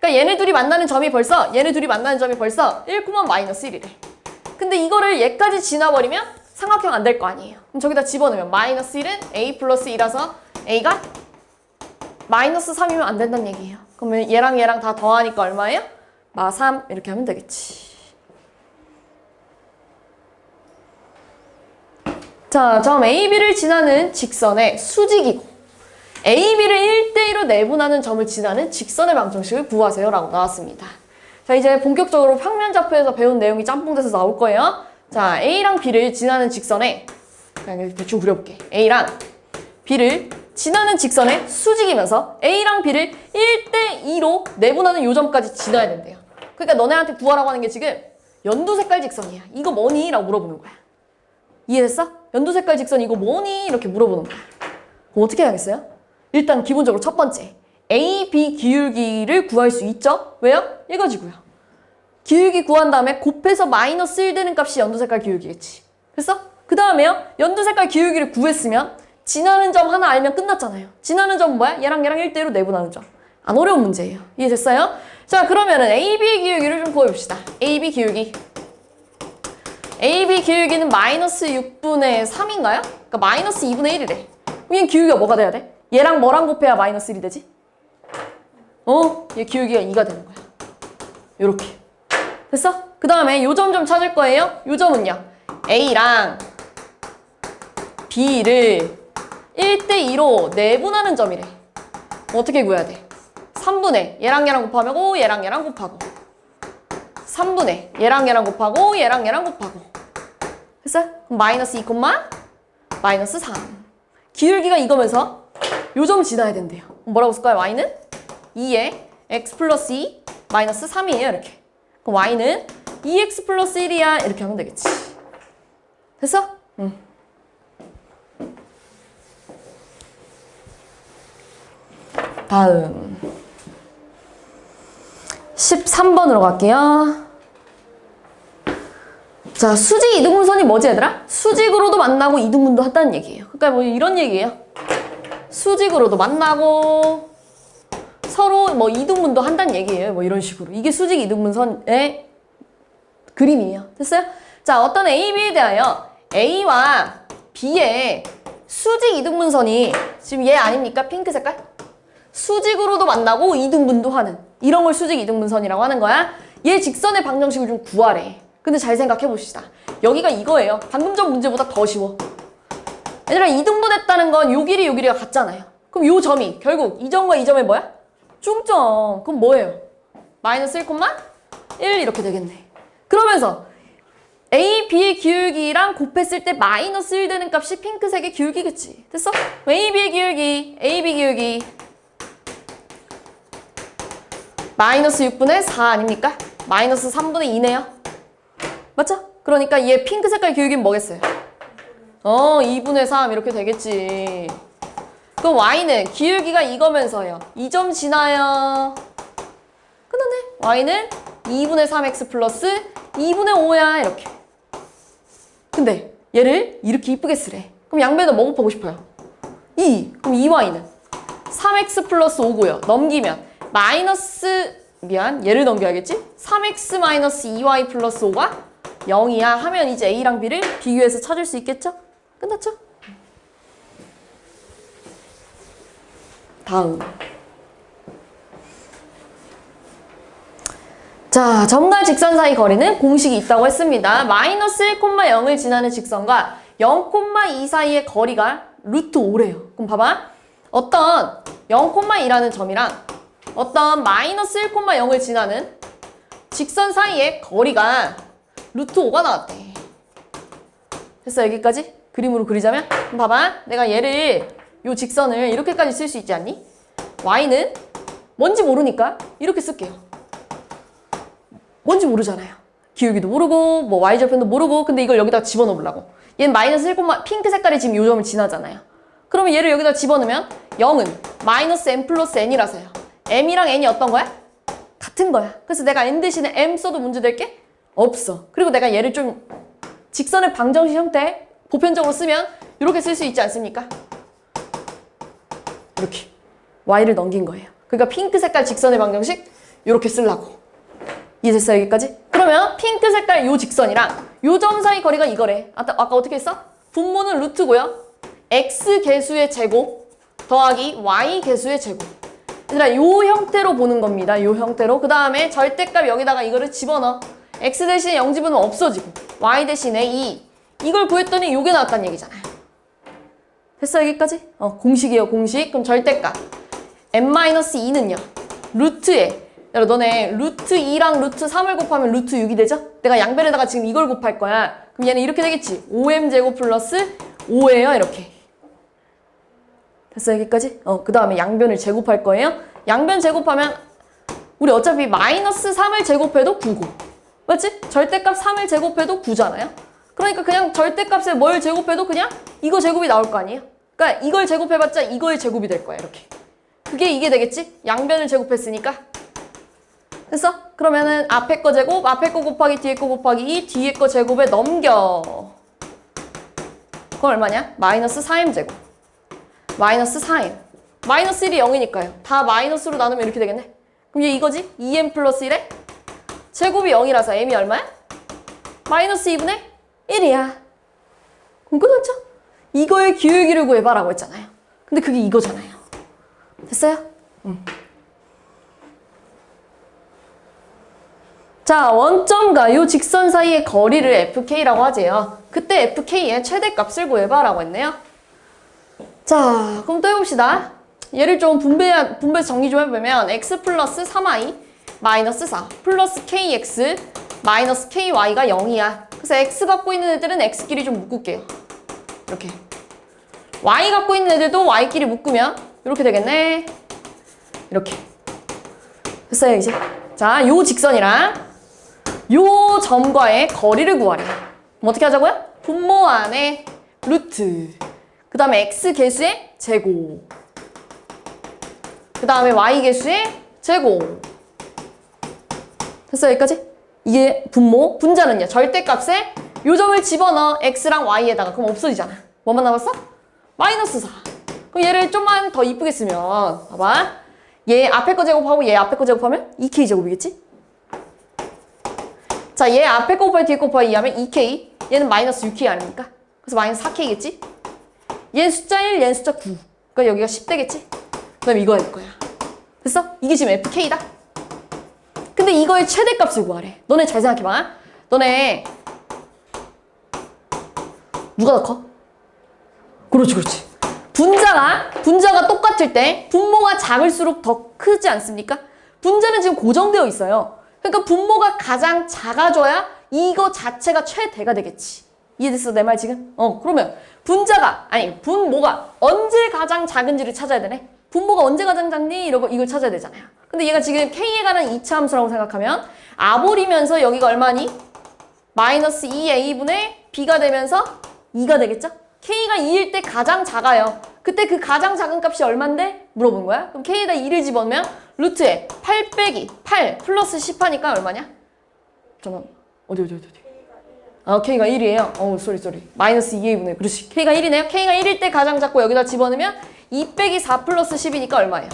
그러니까 얘네 둘이 만나는 점이 벌써 1, 마이너스 1이래. 근데 이거를 얘까지 지나버리면 삼각형 안 될 거 아니에요. 그럼 저기다 집어넣으면 마이너스 1은 a 플러스 2라서 a가 마이너스 3이면 안 된다는 얘기예요. 그러면 얘랑 다 더하니까 얼마예요? 마 3 이렇게 하면 되겠지. 자, 점 AB를 지나는 직선의 수직이고 AB를 1대1로 내분하는 점을 지나는 직선의 방정식을 구하세요 라고 나왔습니다. 자, 이제 본격적으로 평면좌표에서 배운 내용이 짬뽕돼서 나올 거예요. 자, A랑 B를 지나는 직선에 그냥 대충 그려볼게. A랑 B를 지나는 직선의 수직이면서 A랑 B를 1대2로 내분하는 요점까지 지나야 된대요. 그러니까 너네한테 구하라고 하는 게 지금 연두색깔 직선이야. 이거 뭐니? 라고 물어보는 거야. 이해됐어? 연두색깔 직선 이거 뭐니? 이렇게 물어보는 거야. 그럼 어떻게 해야겠어요? 일단 기본적으로 첫 번째 AB 기울기를 구할 수 있죠? 왜요? 이거지고요. 기울기 구한 다음에 곱해서 마이너스 1 되는 값이 연두색깔 기울기겠지. 그래서 그 다음에요. 연두색깔 기울기를 구했으면 지나는 점 하나 알면 끝났잖아요. 지나는 점은 뭐야? 얘랑 1대1로 내분하는 점. 안 어려운 문제예요. 이해됐어요? 자, 그러면은 AB 기울기를 좀 구해봅시다. AB 기울기는 마이너스 6분의 3인가요? 그러니까 마이너스 2분의 1이래. 그럼 얘 기울기가 뭐가 돼야 돼? 얘랑 뭐랑 곱해야 마이너스 1이 되지? 얘 기울기가 2가 되는 거야. 요렇게. 됐어? 그 다음에 요 점 좀 찾을 거예요. 요 점은요. A랑 B를 1대2로 내분하는 점이래. 어떻게 구해야 돼? 3분의 얘랑 곱하면 얘랑 곱하고 3분의 얘랑 곱하고 얘랑 곱하고 됐어? 그럼 마이너스 2, 마이너스 3 기울기가 이거면서 요 점 지나야 된대요. 뭐라고 쓸까요? y는 2에 x 플러스 2 마이너스 3이에요. 이렇게. 그럼 y는 2x 플러스 1이야. 이렇게 하면 되겠지. 됐어? 응. 다음 13번으로 갈게요. 자, 수직 이등분선이 뭐지 얘들아? 수직으로도 만나고 이등분도 한다는 얘기예요. 그러니까 뭐 이런 얘기예요. 수직으로도 만나고 서로 뭐 이등분도 한다는 얘기예요. 뭐 이런 식으로. 이게 수직 이등분선의 그림이에요. 됐어요? 자, 어떤 A, B에 대하여 A와 B의 수직 이등분선이 지금 얘 아닙니까? 핑크 색깔? 수직으로도 만나고 이등분도 하는 이런 걸 수직 이등분선이라고 하는 거야. 얘 직선의 방정식을 좀 구하래. 근데 잘 생각해 봅시다. 여기가 이거예요. 방금 전 문제보다 더 쉬워. 얘들아, 이등분했다는 건 요 길이가 같잖아요. 그럼 요 점이 결국 이 점과 이 점의 뭐야? 중점. 그럼 뭐예요? 마이너스 1,1 이렇게 되겠네. 그러면서 A, B의 기울기랑 곱했을 때 마이너스 1 되는 값이 핑크색의 기울기겠지. 됐어? A, B의 기울기, A, B 기울기 마이너스 6분의 4 아닙니까? 마이너스 3분의 2네요. 맞죠? 그러니까 얘 핑크 색깔 기울기는 뭐겠어요? 2분의 3 이렇게 되겠지. 그럼 y는 기울기가 이거면서요. 이 점 지나요. 끝났네. y는 2분의 3x 플러스 2분의 5야. 이렇게. 근데 얘를 이렇게 이쁘게 쓰래. 그럼 양변에다 뭐 곱하고 싶어요? 2. 그럼 2y는 3x 플러스 5고요. 넘기면 얘를 넘겨야겠지? 3x 마이너스 2y 플러스 5가 0이야 하면 이제 A랑 B를 비교해서 찾을 수 있겠죠? 끝났죠? 다음. 자, 점과 직선 사이 거리는 공식이 있다고 했습니다. 마이너스 1,0을 지나는 직선과 0,2 사이의 거리가 루트 5래요. 그럼 봐봐. 어떤 0,2라는 점이랑 어떤 마이너스 1,0을 지나는 직선 사이의 거리가 루트 5가 나왔대. 됐어, 여기까지? 그림으로 그리자면? 그럼 봐봐. 내가 얘를, 요 직선을 이렇게까지 쓸 수 있지 않니? y는 뭔지 모르니까 이렇게 쓸게요. 뭔지 모르잖아요. 기울기도 모르고 뭐 y절편도 모르고 근데 이걸 여기다 집어넣으려고. 얘는 마이너스 1, 핑크 색깔이 지금 요 점을 지나잖아요. 그러면 얘를 여기다 집어넣으면 0은 마이너스 m 플러스 n이라서요. m이랑 n이 어떤 거야? 같은 거야. 그래서 내가 n 대신에 m 써도 문제될 게 없어. 그리고 내가 얘를 좀 직선의 방정식 형태 보편적으로 쓰면 이렇게 쓸 수 있지 않습니까? 이렇게 y를 넘긴 거예요. 그러니까 핑크 색깔 직선의 방정식 이렇게 쓰려고. 이해됐어, 여기까지? 그러면 핑크 색깔 요 직선이랑 요 점 사이 거리가 이거래. 아까 어떻게 했어? 분모는 루트고요. x 개수의 제곱 더하기 y 개수의 제곱. 얘들아, 요 형태로 보는 겁니다. 요 형태로. 그 다음에 절대값 여기다가 이거를 집어넣어. x 대신에 0 집어넣으면 없어지고 y 대신에 2. 이걸 구했더니 요게 나왔다는 얘기잖아요. 됐어, 여기까지? 공식이에요, 공식. 그럼 절대값 n-2는요. 루트에, 여러분 너네 루트 2랑 루트 3을 곱하면 루트 6이 되죠? 내가 양변에다가 지금 이걸 곱할 거야. 그럼 얘는 이렇게 되겠지. 5m제곱 플러스 5예요, 이렇게. 됐어, 여기까지? 그 다음에 양변을 제곱할 거예요. 양변 제곱하면 우리 어차피 마이너스 3을 제곱해도 9고 맞지? 절대값 3을 제곱해도 9잖아요. 그러니까 그냥 절대값에 뭘 제곱해도 그냥 이거 제곱이 나올 거 아니에요? 그러니까 이걸 제곱해봤자 이거의 제곱이 될 거야, 이렇게. 그게 이게 되겠지? 양변을 제곱했으니까. 됐어? 그러면은 앞에 거 제곱, 앞에 거 곱하기 뒤에 거 곱하기 2, 뒤에 거 제곱에 넘겨. 그건 얼마냐? 마이너스 4m제곱. 마이너스 4m. 마이너스 1이 0이니까요. 다 마이너스로 나누면 이렇게 되겠네. 그럼 얘 이거지? 2m 플러스 1에 제곱이 0이라서 m이 얼마야? 마이너스 2분의 1이야. 그럼 끝났죠? 이거의 기울기를 구해봐라고 했잖아요. 근데 그게 이거잖아요. 됐어요? 자, 원점과 요 직선 사이의 거리를 fk라고 하재요. 그때 fk의 최대값을 구해봐라고 했네요. 자, 그럼 또 해봅시다. 얘를 좀 분배 정리 좀 해보면 x 플러스 3i 마이너스 4 플러스 kx 마이너스 ky가 0이야. 그래서 x 갖고 있는 애들은 x끼리 좀 묶을게요. 이렇게. y 갖고 있는 애들도 y끼리 묶으면 이렇게 되겠네. 이렇게. 됐어요, 이제. 자, 요 직선이랑 요 점과의 거리를 구하래. 그럼 어떻게 하자고요? 분모 안에 루트. 그 다음에 x 개수의 제곱. 그 다음에 y 개수의 제곱. 됐어요, 여기까지? 이게 분모. 분자는요, 절대값에 요 점을 집어넣어. x랑 y에다가. 그럼 없어지잖아. 뭐만 남았어? 마이너스 4. 그럼 얘를 좀만 더 이쁘게 쓰면 봐봐. 얘 앞에 거 제곱하고 얘 앞에 거 제곱하면 2k 제곱이겠지? 자, 얘 앞에 거 곱하기 뒤에 거 곱하기 2 하면 2k. 얘는 마이너스 6k 아닙니까? 그래서 마이너스 4k겠지? 얘는 숫자 1, 얘는 숫자 9. 그러니까 여기가 10 되겠지? 그 다음에 이거 할 거야. 됐어? 이게 지금 fk다. 근데 이거의 최대값을 구하래. 너네 잘 생각해봐. 너네 누가 더 커? 그렇지, 그렇지. 분자가 똑같을 때 분모가 작을수록 더 크지 않습니까? 분자는 지금 고정되어 있어요. 그러니까 분모가 가장 작아져야 이거 자체가 최대가 되겠지. 이해됐어, 내 말 지금? 그러면 분모가 언제 가장 작은지를 찾아야 되네. 분모가 언제 가장 작니? 이걸 찾아야 되잖아요. 근데 얘가 지금 k에 관한 이차함수라고 생각하면 아볼이면서 여기가 얼마니? 마이너스 2a분의 b가 되면서 2가 되겠죠? k가 2일 때 가장 작아요. 그때 그 가장 작은 값이 얼만데? 물어본 거야. 그럼 k에다 2를 집어넣으면 루트에 8 빼기 8 플러스 10 하니까 얼마냐? 잠깐만. 어디. k가 1이에요. 쏘리. 마이너스 2a분의. 그렇지. k가 1이네요. k가 1일 때 가장 작고 여기다 집어넣으면 2 빼기 4 플러스 10이니까 얼마예요?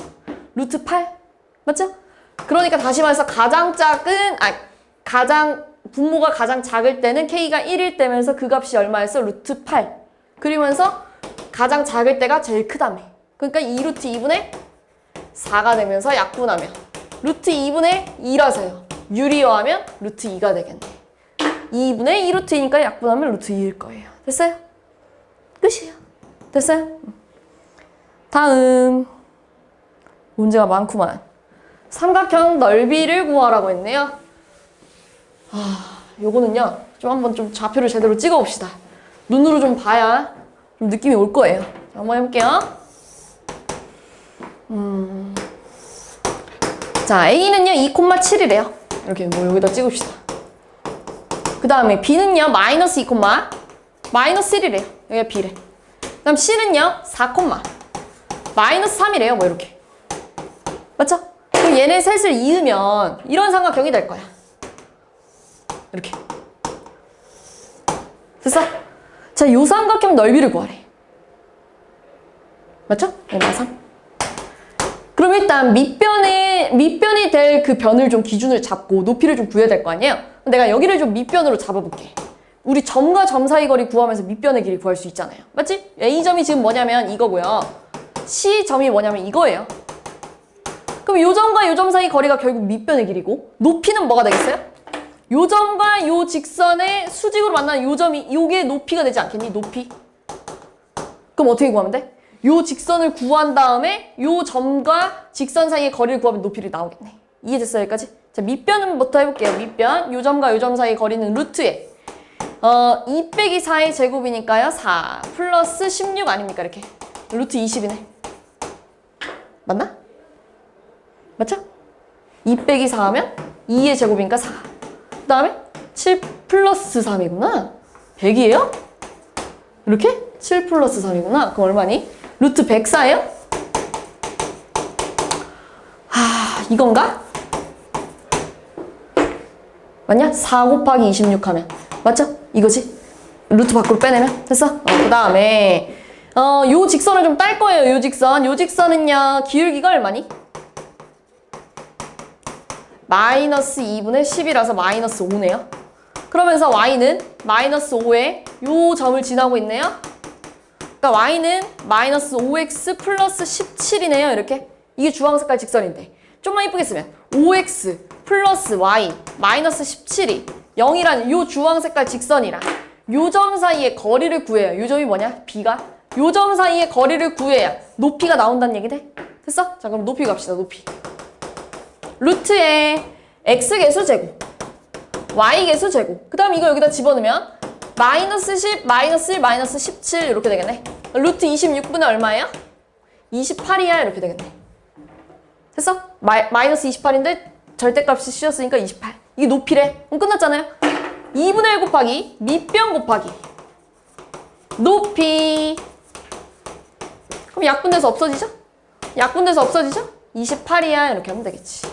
루트 8? 맞죠? 그러니까 다시 말해서 분모가 가장 작을 때는 k가 1일 때면서 그 값이 얼마였어? 루트 8. 그러면서 가장 작을 때가 제일 크다며. 그러니까 2루트 2분의 4가 되면서 약분하면 루트 2분의 2라서요. 유리화하면 루트 2가 되겠네. 2분의 2루트 2니까 약분하면 루트 2일 거예요. 됐어요? 끝이에요. 됐어요? 다음 문제가 많구만. 삼각형 넓이를 구하라고 했네요. 요거는요 좀 한번 좀 좌표를 제대로 찍어 봅시다. 눈으로 좀 봐야 좀 느낌이 올 거예요. 자, 한번 해볼게요. 자, A는요 2,7이래요. 이렇게 뭐 여기다 찍읍시다. 그 다음에 B는요 마이너스 2, 마이너스 1이래요. 여기가 B래. 그 다음 C는요 4, 마이너스 3이래요. 뭐 이렇게. 맞죠? 그럼 얘네 셋을 이으면 이런 삼각형이 될 거야. 이렇게. 됐어? 자, 요 삼각형 넓이를 구하래. 맞죠? 얼마 3. 그럼 일단 밑변이 될 그 변을 좀 기준을 잡고 높이를 좀 구해야 될 거 아니에요? 내가 여기를 좀 밑변으로 잡아볼게. 우리 점과 점 사이 거리 구하면서 밑변의 길이 구할 수 있잖아요. 맞지? A점이 지금 뭐냐면 이거고요. C점이 뭐냐면 이거예요. 그럼 요 점과 요 점 사이 거리가 결국 밑변의 길이고 높이는 뭐가 되겠어요? 요 점과 요 직선의 수직으로 만나는 요 점이 요게 높이가 되지 않겠니? 높이. 그럼 어떻게 구하면 돼? 요 직선을 구한 다음에 요 점과 직선 사이의 거리를 구하면 높이를 나오겠네. 이해됐어요? 여기까지? 자, 밑변부터 해볼게요. 밑변. 요 점과 요 점 사이 거리는 루트에 2 빼기 4의 제곱이니까요. 4 플러스 16 아닙니까? 이렇게. 루트 20이네. 맞나? 맞죠? 2 빼기 4 하면 2의 제곱이니까 4. 그 다음에 7 플러스 3이구나. 100이에요? 이렇게? 7 플러스 3이구나. 그럼 얼마니? 루트 104예요? 이건가? 맞냐? 4 곱하기 26 하면. 맞죠? 이거지? 루트 밖으로 빼내면? 됐어? 그 다음에 요 직선을 좀 딸 거예요. 요 직선. 요 직선은요. 기울기가 얼마니? 마이너스 2분의 10이라서 마이너스 5네요. 그러면서 y는 마이너스 5에 요 점을 지나고 있네요. 그러니까 y는 마이너스 5x 플러스 17이네요. 이렇게. 이게 주황색깔 직선인데 좀만 이쁘게 쓰면 5x 플러스 y 마이너스 17이 0이라는 요 주황색깔 직선이랑 요 점 사이의 거리를 구해요. 요 점이 뭐냐? b가. 요 점 사이의 거리를 구해야 높이가 나온다는 얘기네. 됐어? 자, 그럼 높이 갑시다. 높이. 루트에 x개수 제곱, y개수 제곱. 그 다음 이거 여기다 집어넣으면 마이너스 10, 마이너스 1, 마이너스 17 이렇게 되겠네. 루트 26분의 얼마예요? 28이야 이렇게 되겠네. 됐어? 마이너스 28인데 절대값이 씌었으니까 28. 이게 높이래. 그럼 끝났잖아요. 2분의 1 곱하기 밑변 곱하기 높이. 그럼 약분돼서 없어지죠? 약분돼서 없어지죠? 28이야 이렇게 하면 되겠지.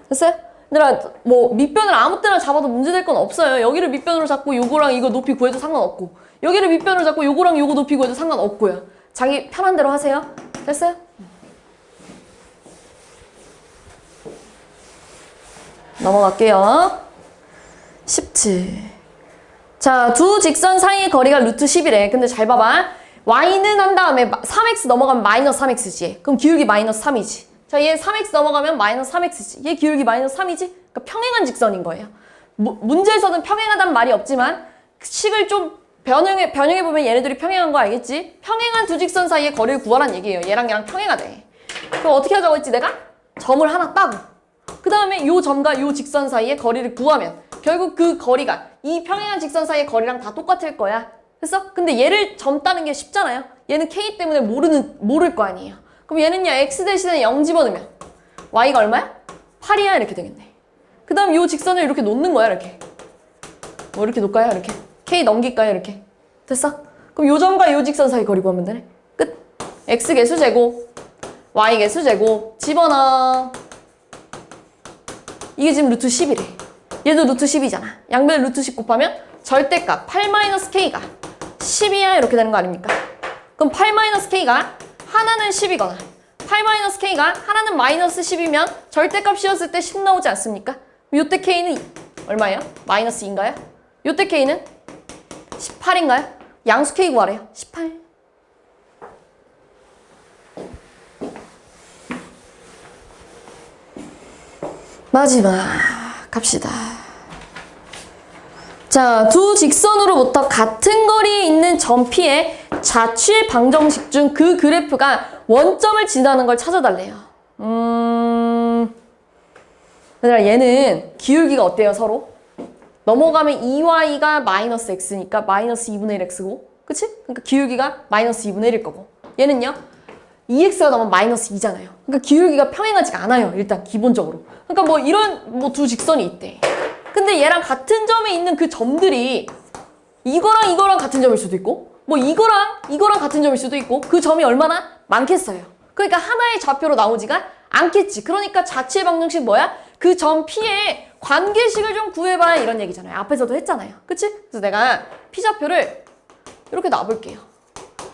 됐어요? 얘들아, 뭐 밑변을 아무 때나 잡아도 문제될 건 없어요. 여기를 밑변으로 잡고 요거랑 이거 높이 구해도 상관없고 여기를 밑변으로 잡고 요거랑 요거 높이 구해도 상관없고요. 자기 편한 대로 하세요. 됐어요? 넘어갈게요. 17. 자, 두 직선 사이의 거리가 루트 10이래. 근데 잘 봐봐. y는 한 다음에 3x 넘어가면 마이너스 3x지. 그럼 기울기 마이너스 3이지. 자, 얘 3x 넘어가면 마이너스 3x지. 얘 기울기 마이너스 3이지? 그러니까 평행한 직선인 거예요. 문제에서는 평행하다는 말이 없지만 식을 좀 변형해보면 얘네들이 평행한 거 알겠지? 평행한 두 직선 사이의 거리를 구하란 얘기예요. 얘랑 얘랑 평행하대. 그럼 어떻게 하자고 했지 내가? 점을 하나 따고 그 다음에 요 점과 요 직선 사이의 거리를 구하면 결국 그 거리가 이 평행한 직선 사이의 거리랑 다 똑같을 거야. 됐어? 근데 얘를 점 따는 게 쉽잖아요. 얘는 k 때문에 모를 거 아니에요. 그럼 얘는요 x 대신에 0 집어넣으면 y가 얼마야? 8이야 이렇게 되겠네. 그 다음 요 직선을 이렇게 놓는 거야. 이렇게 뭐 이렇게 놓을까요? 이렇게 k 넘길까요? 이렇게 됐어? 그럼 요 점과 요 직선 사이 거리 구하면 되네. 끝. x 개수 제곱 y 개수 제곱 집어넣어. 이게 지금 루트 10이래. 얘도 루트 10이잖아. 양변 루트 10 곱하면 절대값 8-k가 10이야 이렇게 되는 거 아닙니까? 그럼 8-k가 하나는 10이거나 8-k가 하나는 마이너스 10이면 절대값 씌웠을 때 10 나오지 않습니까? 요때 k는 얼마예요? 마이너스 2인가요? 요때 k는 18인가요? 양수 k 구하래요. 18. 마지막 갑시다. 자, 두 직선으로부터 같은 거리에 있는 점 P의 좌취의 방정식 중 그 그래프가 원점을 지나는 걸 찾아달래요. 얘들아, 얘는 기울기가 어때요, 서로? 넘어가면 2y가 마이너스 x니까 마이너스 2분의 1 x고, 그치? 그러니까 기울기가 마이너스 2분의 1일 거고. 얘는요, 2x가 넘으면 마이너스 2잖아요. 그러니까 기울기가 평행하지가 않아요, 일단 기본적으로. 그러니까 뭐 이런 뭐 두 직선이 있대. 근데 얘랑 같은 점에 있는 그 점들이 이거랑 같은 점일 수도 있고, 뭐 이거랑 같은 점일 수도 있고, 그 점이 얼마나 많겠어요. 그러니까 하나의 좌표로 나오지가 않겠지. 그러니까 자취의 방정식 뭐야? 그 점 P의 관계식을 좀 구해봐야 이런 얘기잖아요. 앞에서도 했잖아요. 그치? 그래서 내가 P좌표를 이렇게 놔볼게요.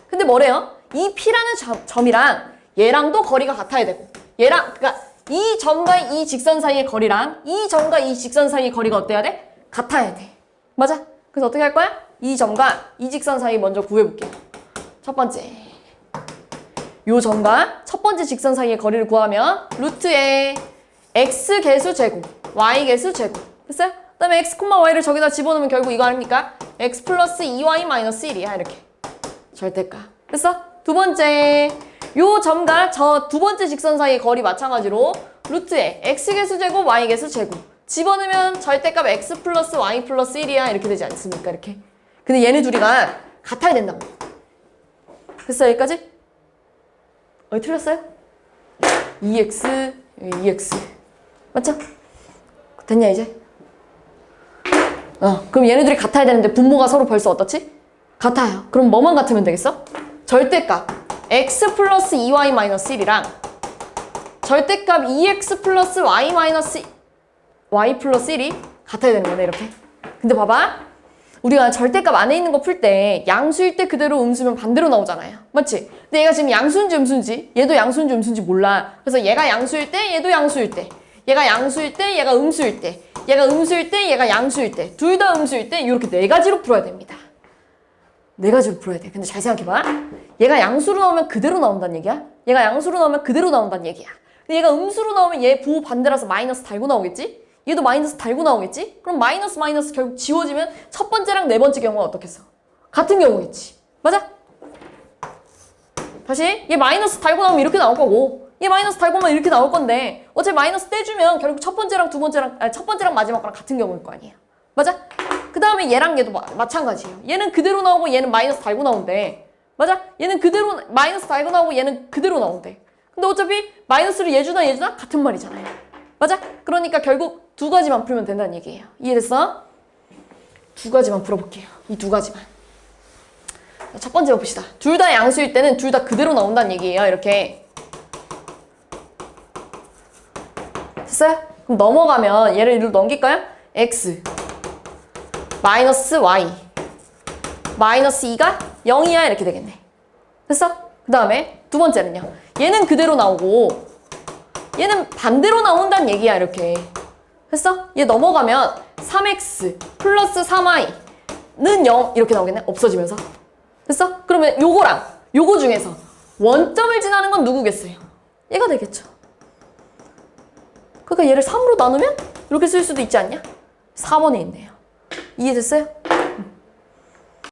근데 뭐래요? 이 P라는 점이랑 얘랑도 거리가 같아야 되고, 그러니까 이 점과 이 직선 사이의 거리랑 이 점과 이 직선 사이의 거리가 어때야 돼? 같아야 돼. 맞아? 그래서 어떻게 할 거야? 이 점과 이 직선 사이 먼저 구해볼게요. 첫 번째, 요 점과 첫 번째 직선 사이의 거리를 구하면 루트에 x 개수 제곱, y 개수 제곱. 됐어요? 그 다음에 x, y를 저기다 집어넣으면 결국 이거 아닙니까? x 플러스 2y 마이너스 1이야, 이렇게. 절대값. 됐어? 두 번째, 요 점과 저 두 번째 직선 사이의 거리 마찬가지로 루트에 x 개수 제곱, y 개수 제곱. 집어넣으면 절대값 x 플러스 y 플러스 1이야, 이렇게 되지 않습니까? 이렇게. 근데 얘네 둘이가 같아야 된다고. 됐어요? 여기까지? 틀렸어요? 2x, 2x. 맞죠? 됐냐, 이제? 그럼 얘네들이 같아야 되는데 분모가 서로 벌써 어떻지? 같아요. 그럼 뭐만 같으면 되겠어? 절대값 x 플러스 2y 마이너스 1이랑 절대값 2x 플러스 y 마이너스 y 플러스 1이 같아야 되는 거네, 이렇게. 근데 봐봐. 우리가 절대값 안에 있는 거 풀 때 양수일 때 그대로 음수면 반대로 나오잖아요. 맞지? 근데 얘가 지금 양수인지 음수인지, 얘도 양수인지 음수인지 몰라. 그래서 얘가 양수일 때, 얘도 양수일 때, 얘가 양수일 때, 얘가 음수일 때, 얘가 음수일 때, 얘가 양수일 때, 둘 다 음수일 때 이렇게 네 가지로 풀어야 됩니다. 네 가지로 풀어야 돼. 근데 잘 생각해봐. 얘가 양수로 나오면 그대로 나온다는 얘기야. 얘가 양수로 나오면 그대로 나온다는 얘기야. 근데 얘가 음수로 나오면 얘 부호 반대라서 마이너스 달고 나오겠지? 얘도 마이너스 달고 나오겠지? 그럼 마이너스 결국 지워지면 첫 번째랑 네 번째 경우가 어떻겠어? 같은 경우겠지. 맞아? 다시 얘 마이너스 달고 나오면 이렇게 나올 거고, 얘 마이너스 달고 나오면 이렇게 나올 건데, 어차피 마이너스 떼주면 결국 첫 번째랑 첫 번째랑 마지막 거랑 같은 경우일 거 아니에요. 맞아? 그 다음에 얘랑 얘도 마찬가지예요. 얘는 그대로 나오고 얘는 마이너스 달고 나온대. 맞아? 얘는 그대로 마이너스 달고 나오고 얘는 그대로 나온대. 근데 어차피 마이너스를 얘주나 같은 말이잖아요. 맞아? 그러니까 결국 두 가지만 풀면 된다는 얘기예요. 이해됐어? 두 가지만 풀어볼게요. 이 두 가지만. 첫 번째 봅시다. 둘 다 양수일 때는 둘 다 그대로 나온다는 얘기예요. 이렇게. 됐어요? 그럼 넘어가면 얘를 이리로 넘길까요? x 마이너스 y 마이너스 2가 0이야, 이렇게 되겠네. 됐어? 그 다음에 두 번째는요. 얘는 그대로 나오고 얘는 반대로 나온다는 얘기야, 이렇게. 됐어? 얘 넘어가면 3x 플러스 3y는 0 이렇게 나오겠네? 없어지면서. 됐어? 그러면 요거랑 요거 중에서 원점을 지나는 건 누구겠어요? 얘가 되겠죠. 그러니까 얘를 3으로 나누면 이렇게 쓸 수도 있지 않냐? 4번에 있네요. 이해됐어요?